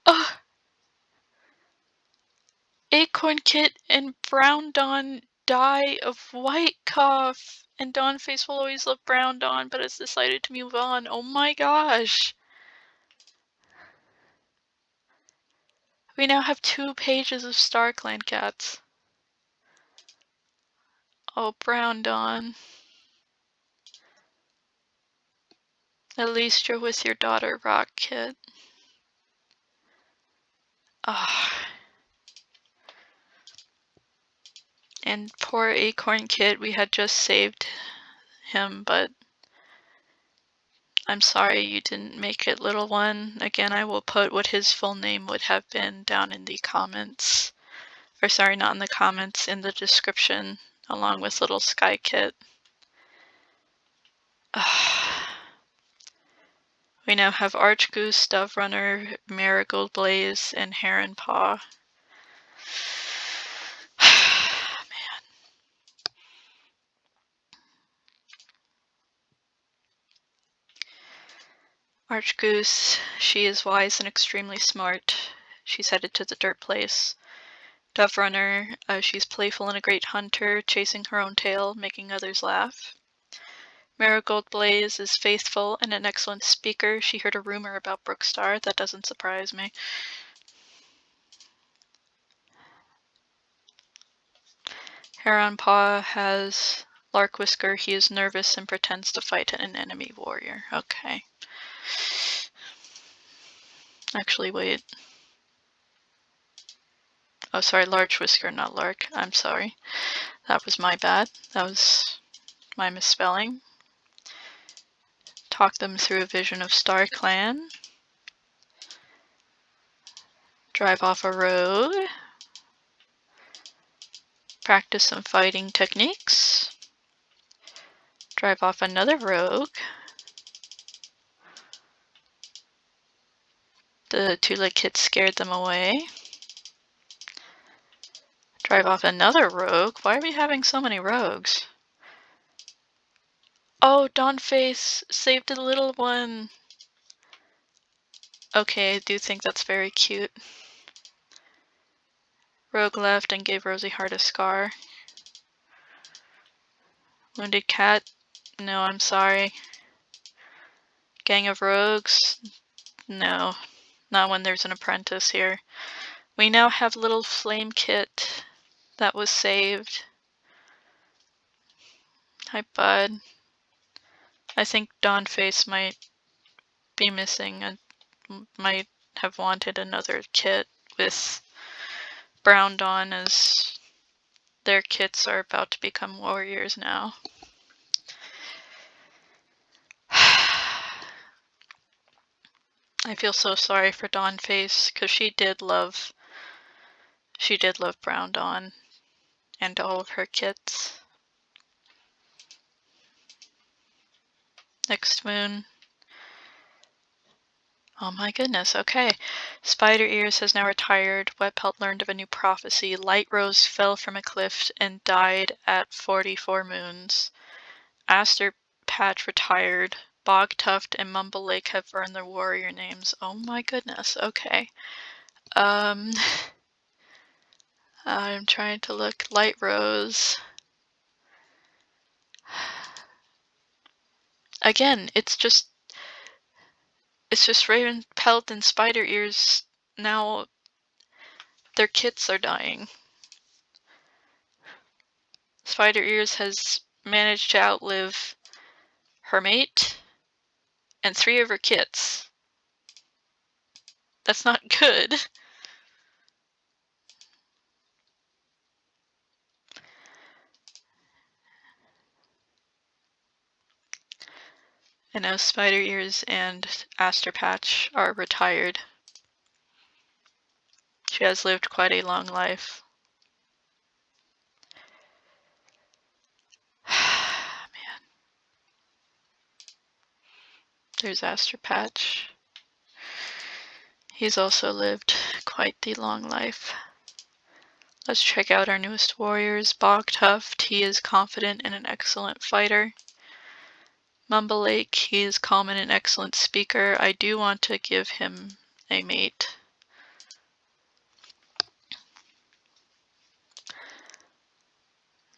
Oh! Acorn Kit and Browndawn die of white cough, and Dawnface will always love Browndawn, but has decided to move on. Oh my gosh! We now have 2 pages of StarClan cats. Oh, Browndawn. At least you're with your daughter, Rock Kit. Ah. And poor Acorn Kit, we had just saved him, but I'm sorry you didn't make it, little one. Again, I will put what his full name would have been down in the comments. Or sorry, not in the comments, in the description, along with little Sky Kit. We now have Archgoose, Dove Runner, Marigold Blaze, and Heron Paw. Man. Archgoose, she is wise and extremely smart. She's headed to the dirt place. Dove Runner, she's playful and a great hunter, chasing her own tail, making others laugh. Marigold Blaze is faithful and an excellent speaker. She heard a rumor about Brookstar. That doesn't surprise me. Heron Paw has Larkwhisker. He is nervous and pretends to fight an enemy warrior. Okay. Actually, wait. Oh, sorry, Larchwhisker, not Lark. I'm sorry. That was my bad. That was my misspelling. Talk them through a vision of StarClan. Drive off a rogue. Practice some fighting techniques. Drive off another rogue. The two-leg kit scared them away. Drive off another rogue. Why are we having so many rogues? Oh, Dawnface saved a little one. Okay, I do think that's very cute. Rogue left and gave Rosie Heart a scar. Wounded cat? No, I'm sorry. Gang of rogues? No, not when there's an apprentice here. We now have little flame kit that was saved. Hi, bud. I think Dawnface might be missing and might have wanted another kit with Browndawn, as their kits are about to become warriors now. I feel so sorry for Dawnface, because she did love Browndawn and all of her kits. Next moon. Oh my goodness, okay. Spiderears has now retired. Wetpelt learned of a new prophecy. Lightrose fell from a cliff and died at 44 moons. Aster Patch retired. Bogtuft and Mumble Lake have earned their warrior names. Oh my goodness, okay. I'm trying to look. Lightrose. Again, it's just Ravenpelt and Spiderears. Now their kits are dying. Spiderears has managed to outlive her mate and 3 of her kits. That's not good. And now Spiderears and Aster Patch are retired. She has lived quite a long life. Man. There's Aster Patch. He's also lived quite the long life. Let's check out our newest warriors. Bogtuft, he is confident and an excellent fighter. Mumble Lake, he is calm and an excellent speaker. I do want to give him a mate.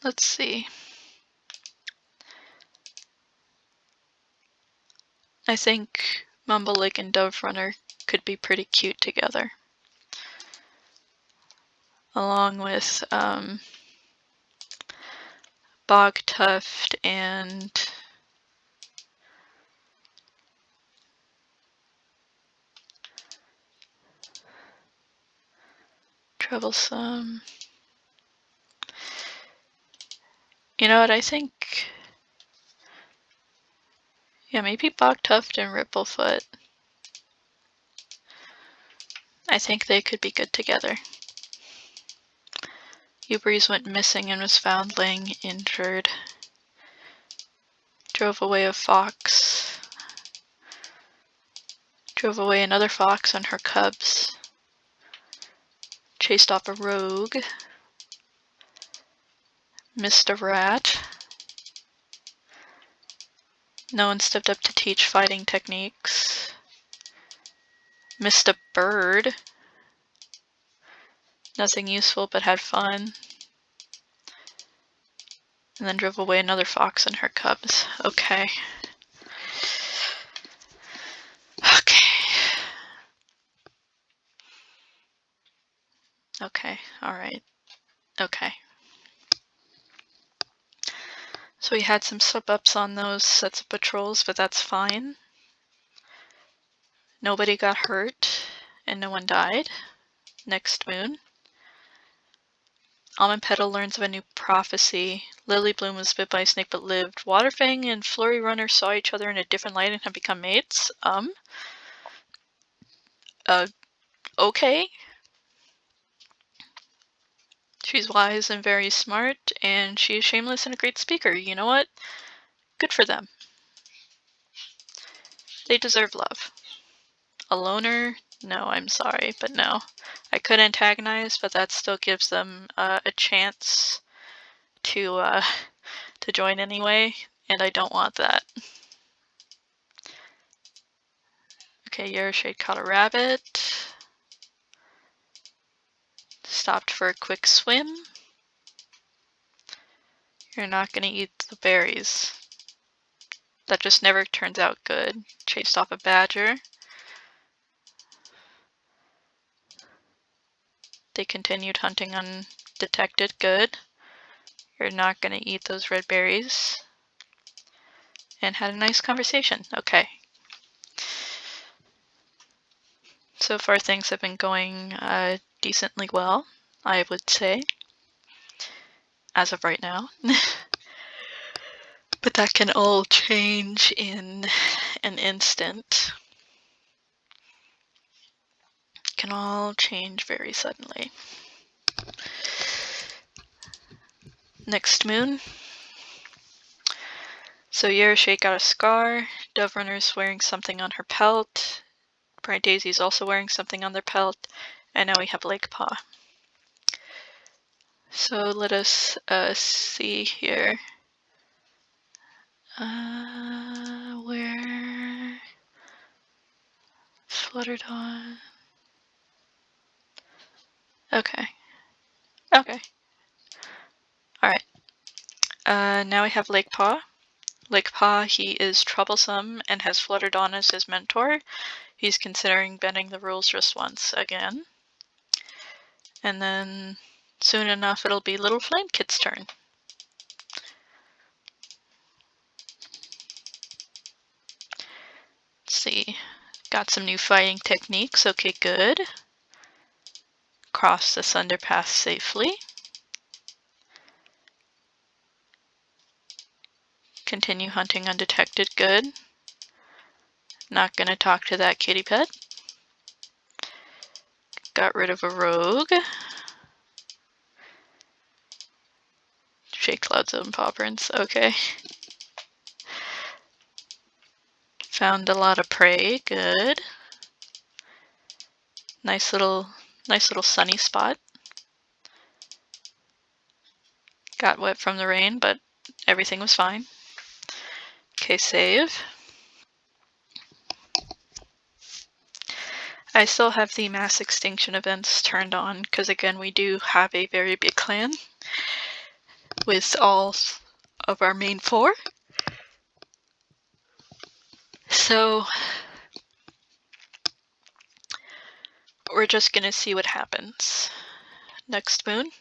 Let's see. I think Mumble Lake and Dove Runner could be pretty cute together. Along with Bogtuft and Troublesome. You know what, I think... Yeah, maybe Bogtuft and Ripplefoot. I think they could be good together. Ubreeze went missing and was found laying injured. Drove away a fox. Drove away another fox and her cubs. Chased off a rogue. Missed a rat. No one stepped up to teach fighting techniques. Missed a bird. Nothing useful but had fun. And then drove away another fox and her cubs. Okay. Okay, alright. Okay. So we had some slip-ups on those sets of patrols, but that's fine. Nobody got hurt, and no one died. Next moon. Almond Petal learns of a new prophecy. Lily Bloom was bit by a snake but lived. Waterfang and Flurry Runner saw each other in a different light and have become mates. Okay. She's wise and very smart, and she is shameless and a great speaker. You know what? Good for them. They deserve love. A loner? No, I'm sorry, but no. I could antagonize, but that still gives them a chance to join anyway, and I don't want that. Okay, Shade caught a rabbit. Stopped for a quick swim. You're not gonna eat the berries. That just never turns out good. Chased off a badger. They continued hunting undetected. Good. You're not gonna eat those red berries. And had a nice conversation. Okay. So far things have been going decently well, I would say. As of right now. But that can all change in an instant. Can all change very suddenly. Next moon. So Shade got a scar. Dove Runner's wearing something on her pelt. Brightdaisy's also wearing something on their pelt. And now we have Lakepaw. So let us see here. Where? Fluttered on. Okay. Okay. Alright. Now we have Lakepaw. Lakepaw, he is troublesome and has Fluttered on as his mentor. He's considering bending the rules just once again. And then soon enough it'll be Little Flamekit's turn. Let's see. Got some new fighting techniques. Okay, good. Cross the Thunderpath safely. Continue hunting undetected. Good. Not gonna talk to that kitty pet. Got rid of a rogue. Shadecloud's own paw prints. Okay. Found a lot of prey. Good. Nice little sunny spot. Got wet from the rain, but everything was fine. Okay, save. I still have the mass extinction events turned on, because again, we do have a very big clan with all of our main 4. So we're just gonna see what happens. Next moon.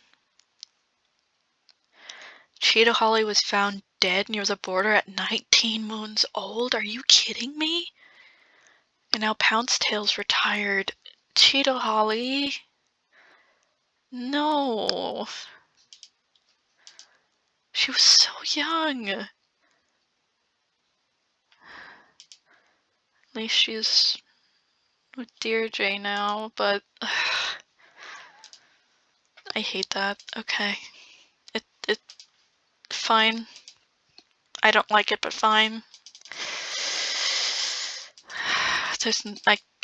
Cheetah Holly was found dead near the border at 19 moons old. Are you kidding me? And now Pouncetail's retired. Cheetah Holly? No. She was so young. At least she's with Deerjay now, but I hate that. Okay. It fine. I don't like it, but fine.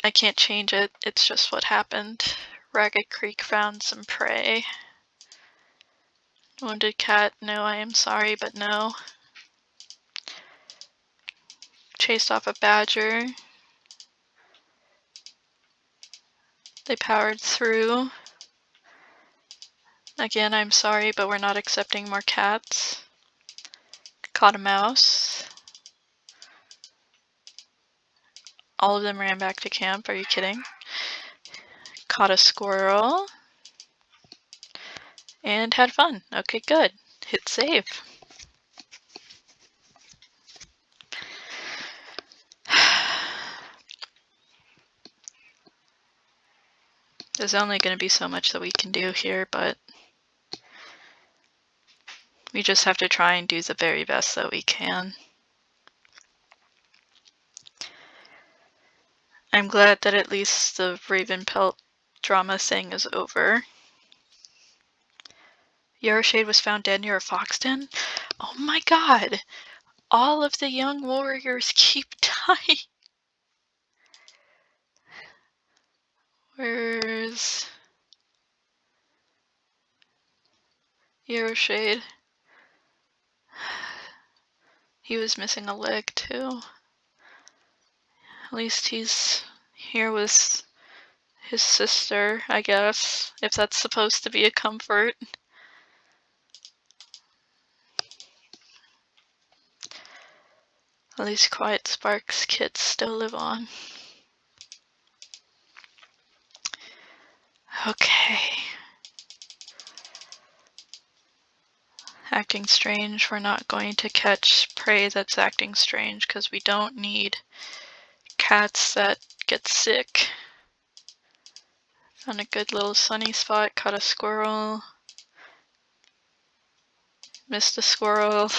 I can't change it. It's just what happened. Ragged Creek found some prey. Wounded cat, no, I am sorry, but no. Chased off a badger. They powered through. Again, I'm sorry, but we're not accepting more cats. Caught a mouse. All of them ran back to camp, are you kidding? Caught a squirrel. And had fun. Okay, good. Hit save. There's only going to be so much that we can do here, but we just have to try and do the very best that we can. I'm glad that at least the Ravenpelt drama thing is over. Shade was found dead near a fox den? Oh my god! All of the young warriors keep dying! Where's Shade? He was missing a leg too. At least he's here with his sister, I guess, if that's supposed to be a comfort. At least Quiet Spark's kids still live on. Okay. Acting strange. We're not going to catch prey that's acting strange because we don't need cats that get sick. Found a good little sunny spot, caught a squirrel. Missed a squirrel.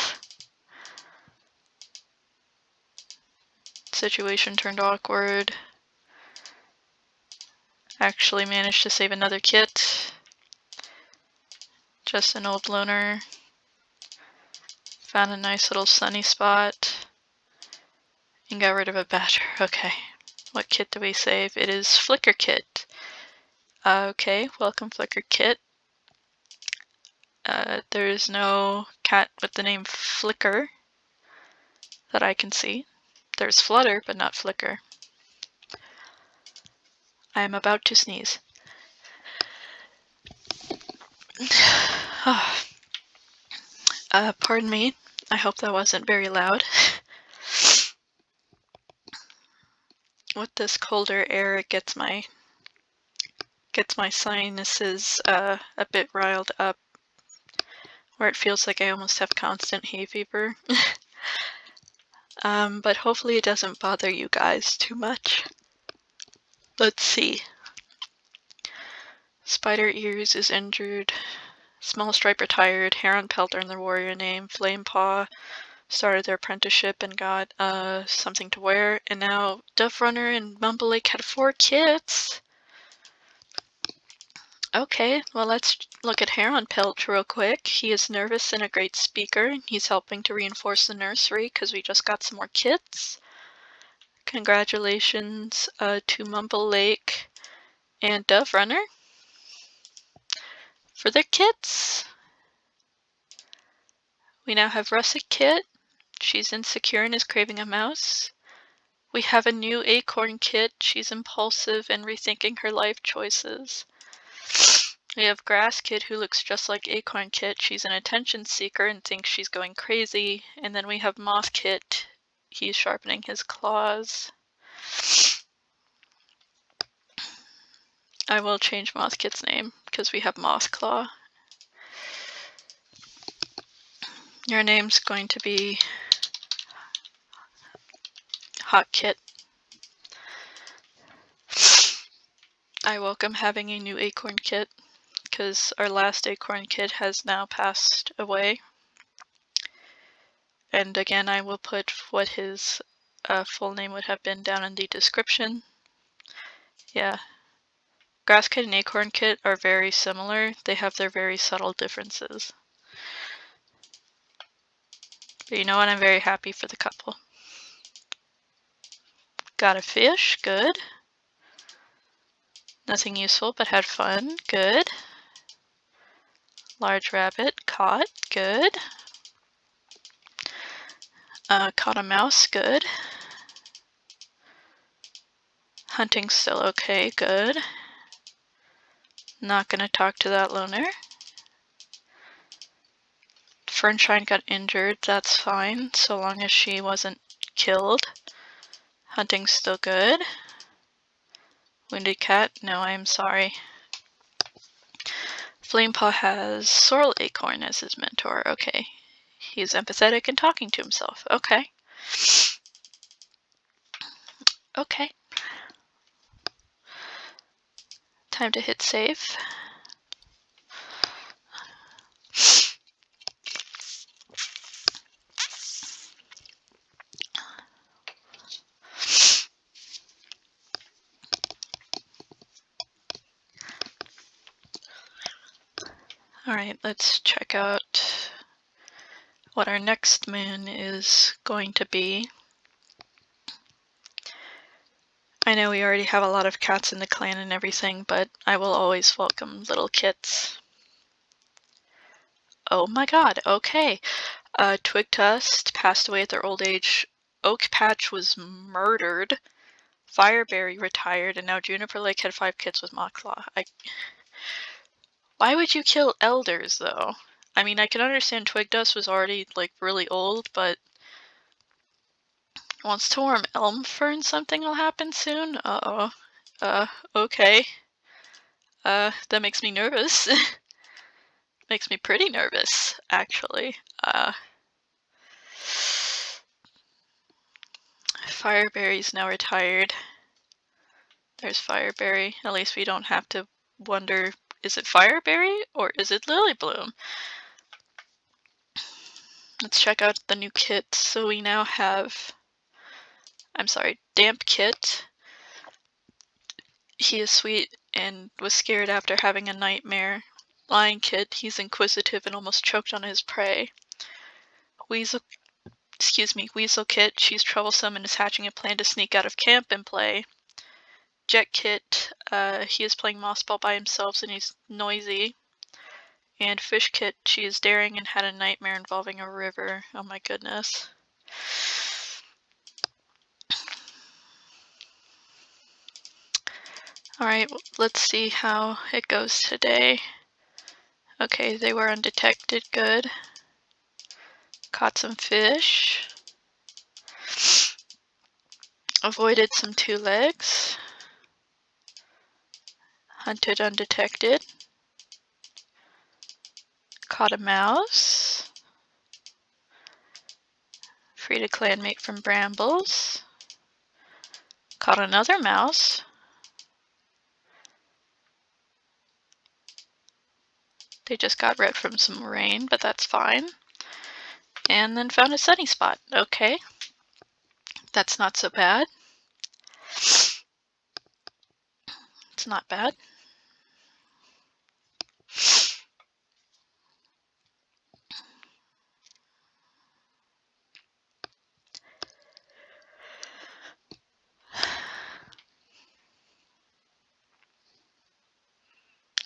Situation turned awkward. Actually managed to save another kit. Just an old loner. Found a nice little sunny spot. And got rid of a badger. Okay. What kit do we save? It is Flicker Kit. Okay, welcome Flicker Kit. There is no cat with the name Flicker that I can see. There's Flutter, but not Flicker. I am about to sneeze. Pardon me. I hope that wasn't very loud. With this colder air, it gets my sinuses a bit riled up, where it feels like I almost have constant hay fever. But hopefully it doesn't bother you guys too much. Let's see. Spiderears is injured. Small Stripe retired. Ravenpelt earned their warrior name. Flamepaw started their apprenticeship and got something to wear. And now Doverunner and Mumblelake had 4 kits. Okay, well let's look at Ravenpelt real quick. He is nervous and a great speaker. He's helping to reinforce the nursery because we just got some more kits. Congratulations to Mumblelake and Doverunner for their kits. We now have Russet Kit. She's insecure and is craving a mouse. We have a new Acorn Kit. She's impulsive and rethinking her life choices. We have Grass Kit, who looks just like Acorn Kit. She's an attention seeker and thinks she's going crazy. And then we have Moth Kit. He's sharpening his claws. I will change Moth Kit's name because we have Mothclaw. Your name's going to be Hot Kit. I welcome having a new Acorn Kit because our last Acorn Kit has now passed away. And again, I will put what his full name would have been down in the description. Yeah. Grass Kit and Acorn Kit are very similar. They have their very subtle differences. But you know what? I'm very happy for the couple. Got a fish. Good. Nothing useful, but had fun. Good. Large rabbit. Caught. Good. Caught a mouse. Good. Hunting's still okay. Good. Not gonna talk to that loner. Fernshine got injured. That's fine, so long as she wasn't killed. Hunting's still good. Wounded cat. No, I am sorry. Flamepaw has Sorrel Acorn as his mentor. Okay. He's empathetic and talking to himself. Okay. Okay. Time to hit save. Alright, let's check out what our next moon is going to be. I know we already have a lot of cats in the clan and everything, but I will always welcome little kits. Oh my god, okay. Twig Tusk passed away at their old age. Oak Patch was murdered. Fireberry retired, and now Juniper Lake had 5 kids with Mothclaw. Why would you kill elders, though? I mean, I can understand Twig Dust was already, like, really old, but wants to warm Elm Fern, something will happen soon? Uh-oh. Okay. That makes me nervous. Makes me pretty nervous, actually. Fireberry's now retired. There's Fireberry. At least we don't have to wonder, is it Fireberry or is it Lilybloom? Let's check out the new kits. So we now have, Damp Kit. He is sweet and was scared after having a nightmare. Lion Kit, he's inquisitive and almost choked on his prey. Weasel Kit, she's troublesome and is hatching a plan to sneak out of camp and play. Jet Kit, he is playing Moss Ball by himself and he's noisy. And Fish Kit, she is daring and had a nightmare involving a river. Oh my goodness. Alright, let's see how it goes today. Okay, they were undetected, good. Caught some fish. Avoided some 2 legs. Hunted undetected. Caught a mouse. Freed a clanmate from brambles. Caught another mouse. They just got red from some rain, but that's fine. And then found a sunny spot. Okay. That's not so bad. It's not bad.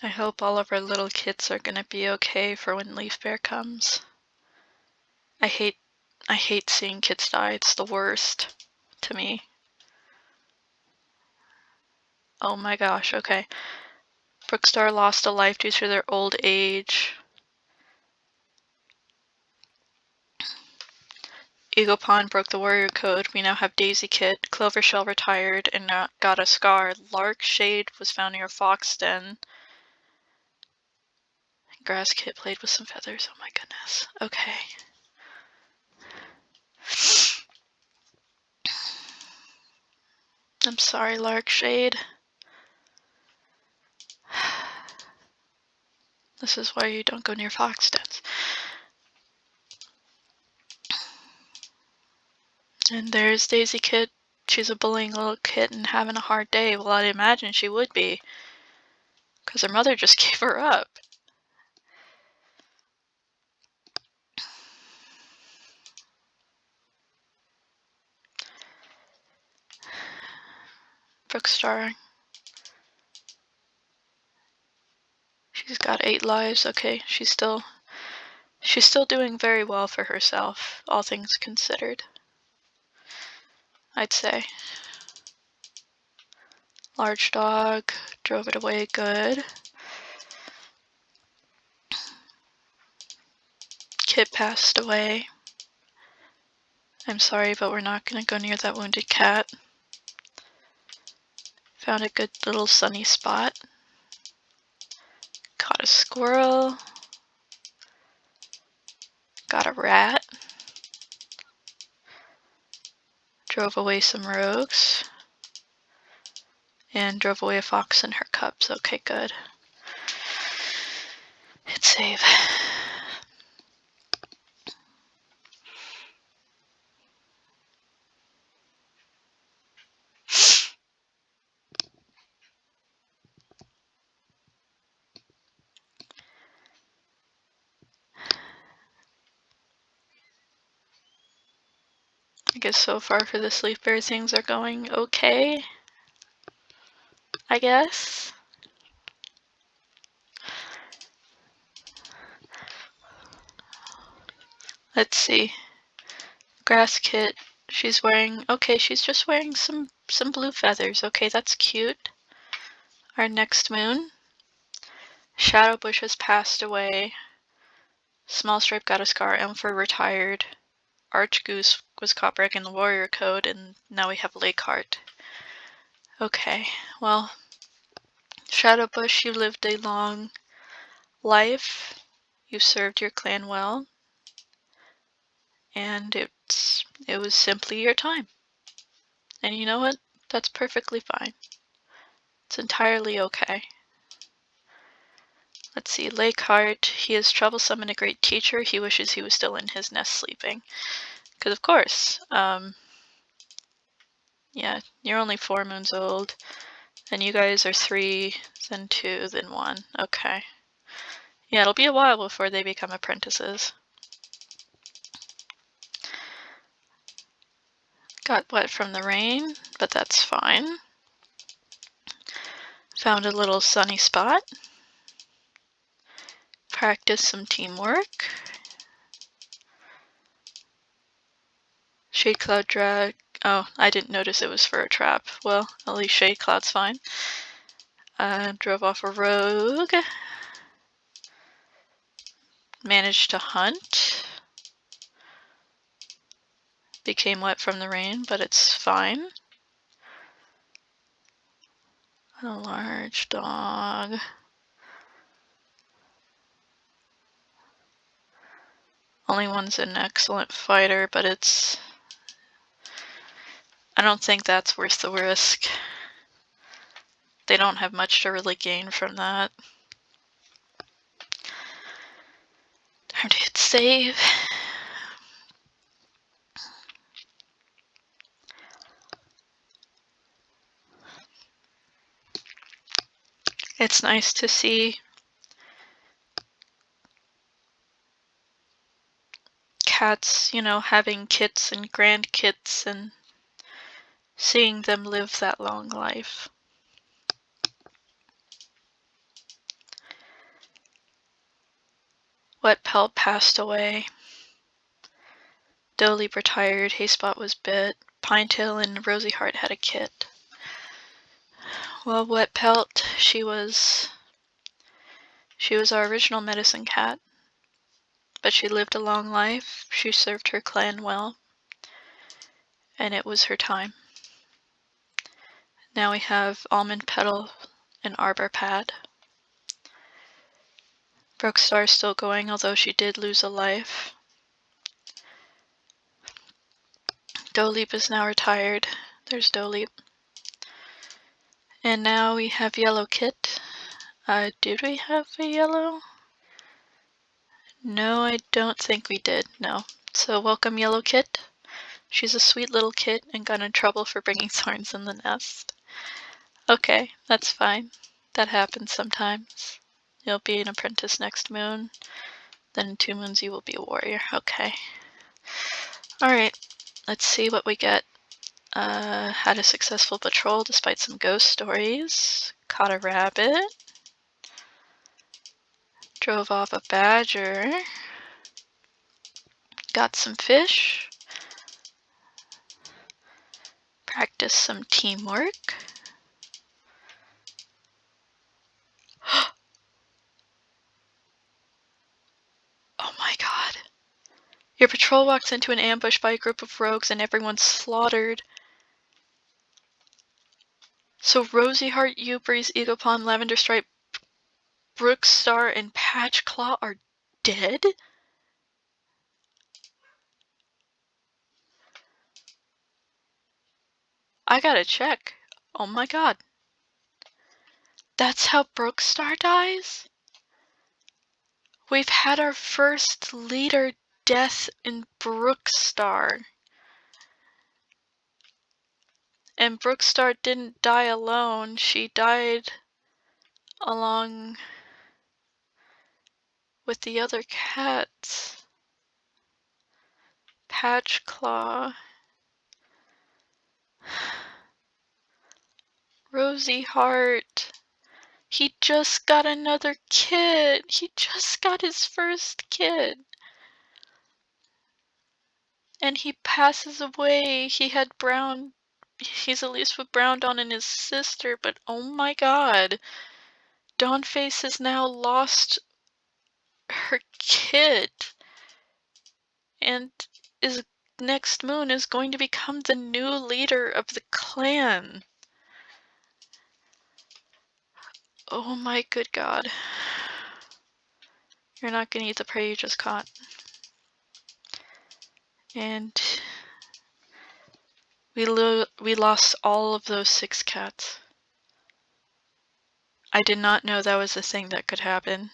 I hope all of our little kits are gonna be okay for when Leaf Bear comes. I hate seeing kids die. It's the worst to me. Oh my gosh, okay. Brookstar lost a life due to their old age. Eaglepond broke the warrior code. We now have Daisy Kit. Clovershell retired and got a scar. Lark Shade was found near Fox Den. Grass Kit played with some feathers. Oh my goodness. Okay. I'm sorry, Lark Shade. This is why you don't go near fox dens. And there's Daisy Kit. She's a bullying little kitten having a hard day. Well, I'd imagine she would be, because her mother just gave her up. Brookstar. She's got 8 lives. Okay, she's still doing very well for herself, all things considered, I'd say. Large dog, drove it away, good. Kit passed away. I'm sorry, but we're not gonna go near that wounded cat. Found a good little sunny spot. Caught a squirrel. Got a rat. Drove away some rogues. And drove away a fox and her cubs. Okay, good. Hit save. I guess so far for this Leaf Bear, things are going okay, I guess. Let's see. Grass Kit, she's wearing, okay, she's just wearing some some blue feathers. Okay, that's cute. Our next moon. Shadowbush has passed away. Small Stripe got a scar. Elmfur retired. Archgoose was caught breaking the warrior code, and now we have Lakeheart. Okay, well, Shadowbush, you lived a long life. You served your clan well, and it was simply your time. And you know what? That's perfectly fine. It's entirely okay. Let's see, Lakeheart, he is troublesome and a great teacher. He wishes he was still in his nest sleeping. Because of course, yeah, you're only 4 moons old, and you guys are 3, then 2, then 1. Okay. Yeah, it'll be a while before they become apprentices. Got wet from the rain, but that's fine. Found a little sunny spot. Practice some teamwork. Shadecloud drag. Oh, I didn't notice it was for a trap. Well, at least Shadecloud's fine. Drove off a rogue. Managed to hunt. Became wet from the rain, but it's fine. A large dog. Only one's an excellent fighter, but it's... I don't think that's worth the risk. They don't have much to really gain from that. Time to hit save. It's nice to see cats, you know, having kits and grandkits and seeing them live that long life. Wetpelt passed away. Dolly retired. Hayspot was bit. Pinetail and Rosieheart had a kit. Well, Wetpelt, she was our original medicine cat, but she lived a long life. She served her clan well, and it was her time. Now we have Almond Petal and Arbor Pad. Brookstar is still going, although she did lose a life. Doleep is now retired. There's Doleep. And now we have Yellow Kit. Did we have a yellow? No, I don't think we did, no. So welcome, Yellow Kit. She's a sweet little kit and got in trouble for bringing thorns in the nest. Okay, that's fine. That happens sometimes. You'll be an apprentice next moon. Then in 2 moons you will be a warrior. Okay. Alright, let's see what we get. Had a successful patrol despite some ghost stories. Caught a rabbit. Drove off a badger. Got some fish. Practiced some teamwork. Oh my god. Your patrol walks into an ambush by a group of rogues and everyone's slaughtered. So Rosieheart, Breeze, Eaglepond, Lavenderstripe, Brookstar, and Patchclaw are dead? I gotta check. Oh my god. That's how Brookstar dies? We've had our first leader death in Brookstar. And Brookstar didn't die alone. She died along with the other cats. Patchclaw. Rosieheart. He just got another kid. He just got his first kid. And he passes away. He had brown He's at least with Browndawn and his sister, but oh my god. Dawnface has now lost her kid. And is next moon is going to become the new leader of the clan. Oh my good god. You're not gonna eat the prey you just caught. And we lost all of those 6 cats. I did not know that was a thing that could happen.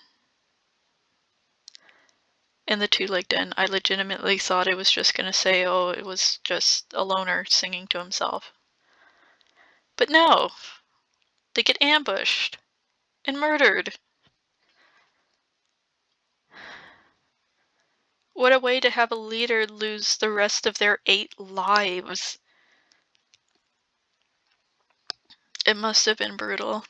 In the 2-leg den, I legitimately thought it was just gonna say, oh, it was just a loner singing to himself. But no! They get ambushed and murdered. What a way to have a leader lose the rest of their 8 lives. It must have been brutal.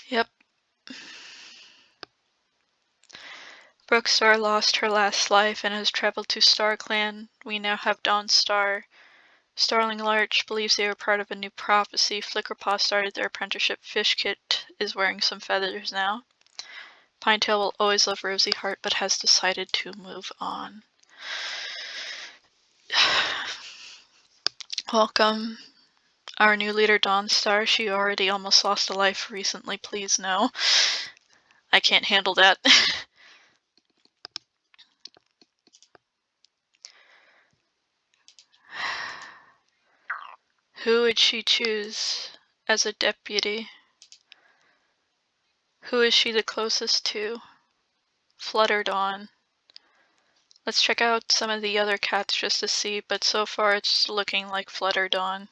Yep. Brookstar lost her last life and has traveled to StarClan. We now have Dawnstar. Starling-Larch believes they are part of a new prophecy. Flickerpaw started their apprenticeship. Fishkit is wearing some feathers now. Pinetail will always love Rosieheart, but has decided to move on. Welcome, our new leader, Dawnstar. She already almost lost a life recently. Please no. I can't handle that. Who would she choose as a deputy? Who is she the closest to? Flutterdawn. Let's check out some of the other cats just to see, but so far it's looking like Flutterdawn.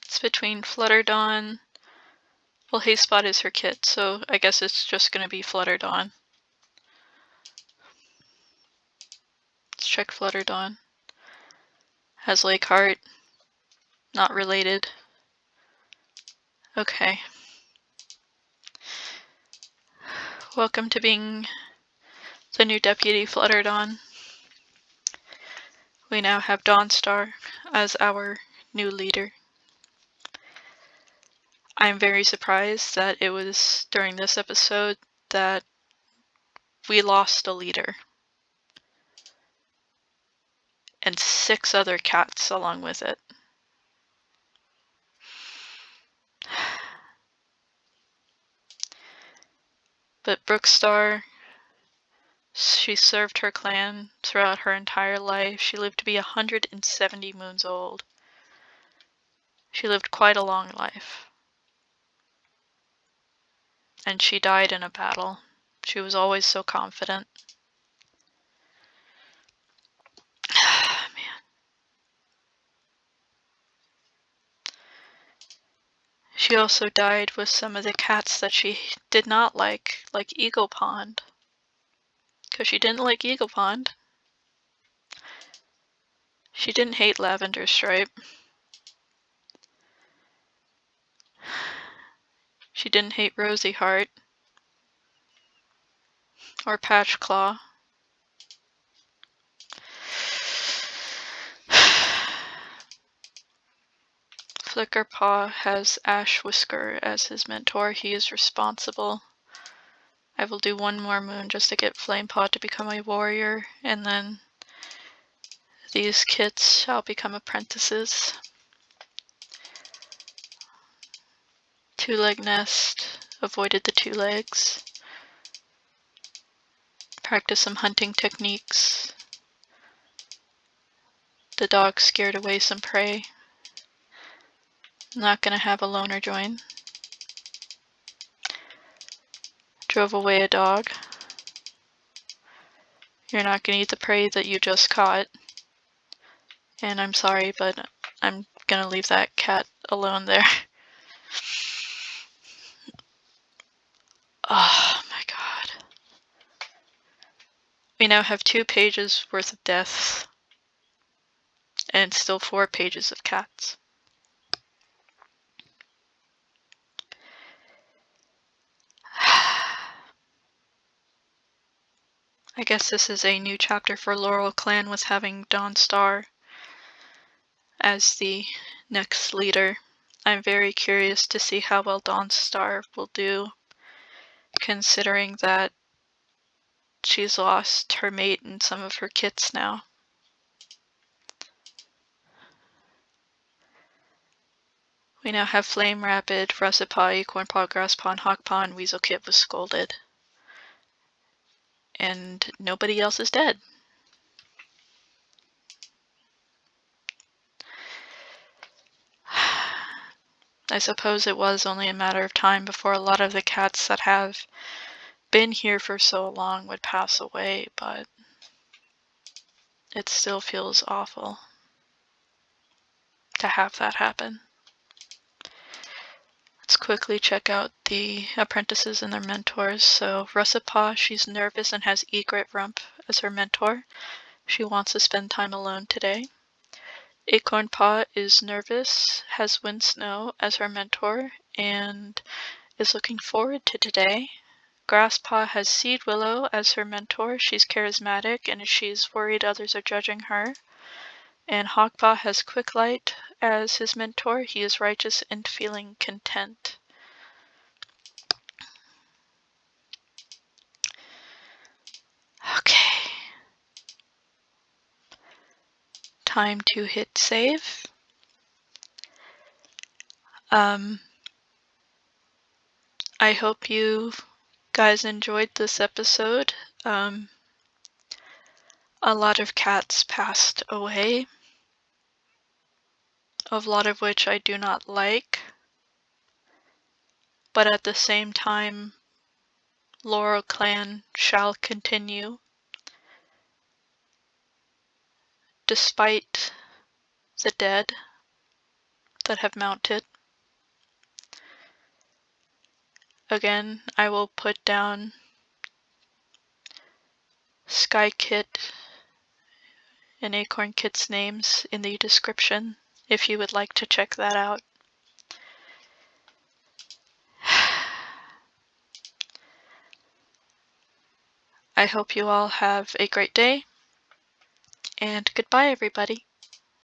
It's between Flutterdawn. Well, Hayspot is her kit, so I guess it's just gonna be Flutterdawn. Let's check Flutterdawn. Has Lakeheart. Not related. Okay. Welcome to being the new deputy, Flutterdawn. We now have Dawnstar as our new leader. I'm very surprised that it was during this episode that we lost a leader. And 6 other cats along with it. But Brookstar, she served her clan throughout her entire life. She lived to be 170 moons old. She lived quite a long life. And she died in a battle. She was always so confident. Man. She also died with some of the cats that she did not like Eaglepond. Because she didn't like Eaglepond. She didn't hate Lavenderstripe. She didn't hate Rosieheart. Or Patchclaw. Flickerpaw has Ash Whisker as his mentor. He is responsible. I will do 1 more moon just to get Flamepaw to become a warrior, and then these kits shall become apprentices. 2-leg nest. Avoided the 2 legs. Practice some hunting techniques. The dog scared away some prey. Not gonna have a loner join. Drove away a dog. You're not gonna eat the prey that you just caught. And I'm sorry, but I'm gonna leave that cat alone there. Oh my god. We now have 2 pages worth of deaths and still 4 pages of cats. I guess this is a new chapter for Laurelclan with having Dawnstar as the next leader. I'm very curious to see how well Dawnstar will do, considering that she's lost her mate and some of her kits now. We now have Flame Rapid, Russipaw, Acornpaw, Grasspaw, and Hawkpaw, and Weaselkit was scolded. And nobody else is dead. I suppose it was only a matter of time before a lot of the cats that have been here for so long would pass away, but it still feels awful to have that happen. Let's quickly check out the apprentices and their mentors. So Russipaw, she's nervous and has Eaglepond as her mentor. She wants to spend time alone today. Acornpaw is nervous, has Windsnow as her mentor, and is looking forward to today. Grasspaw has Seed Willow as her mentor. She's charismatic and she's worried others are judging her. And Hawkpaw has Quicklight as his mentor. He is righteous and feeling content. Okay. Time to hit save. I hope you guys enjoyed this episode. A lot of cats passed away, a lot of which I do not like, but at the same time, Laurelclan shall continue, despite the dead that have mounted. Again, I will put down Skykit and Acorn Kit's names in the description if you would like to check that out. I hope you all have a great day, and goodbye everybody.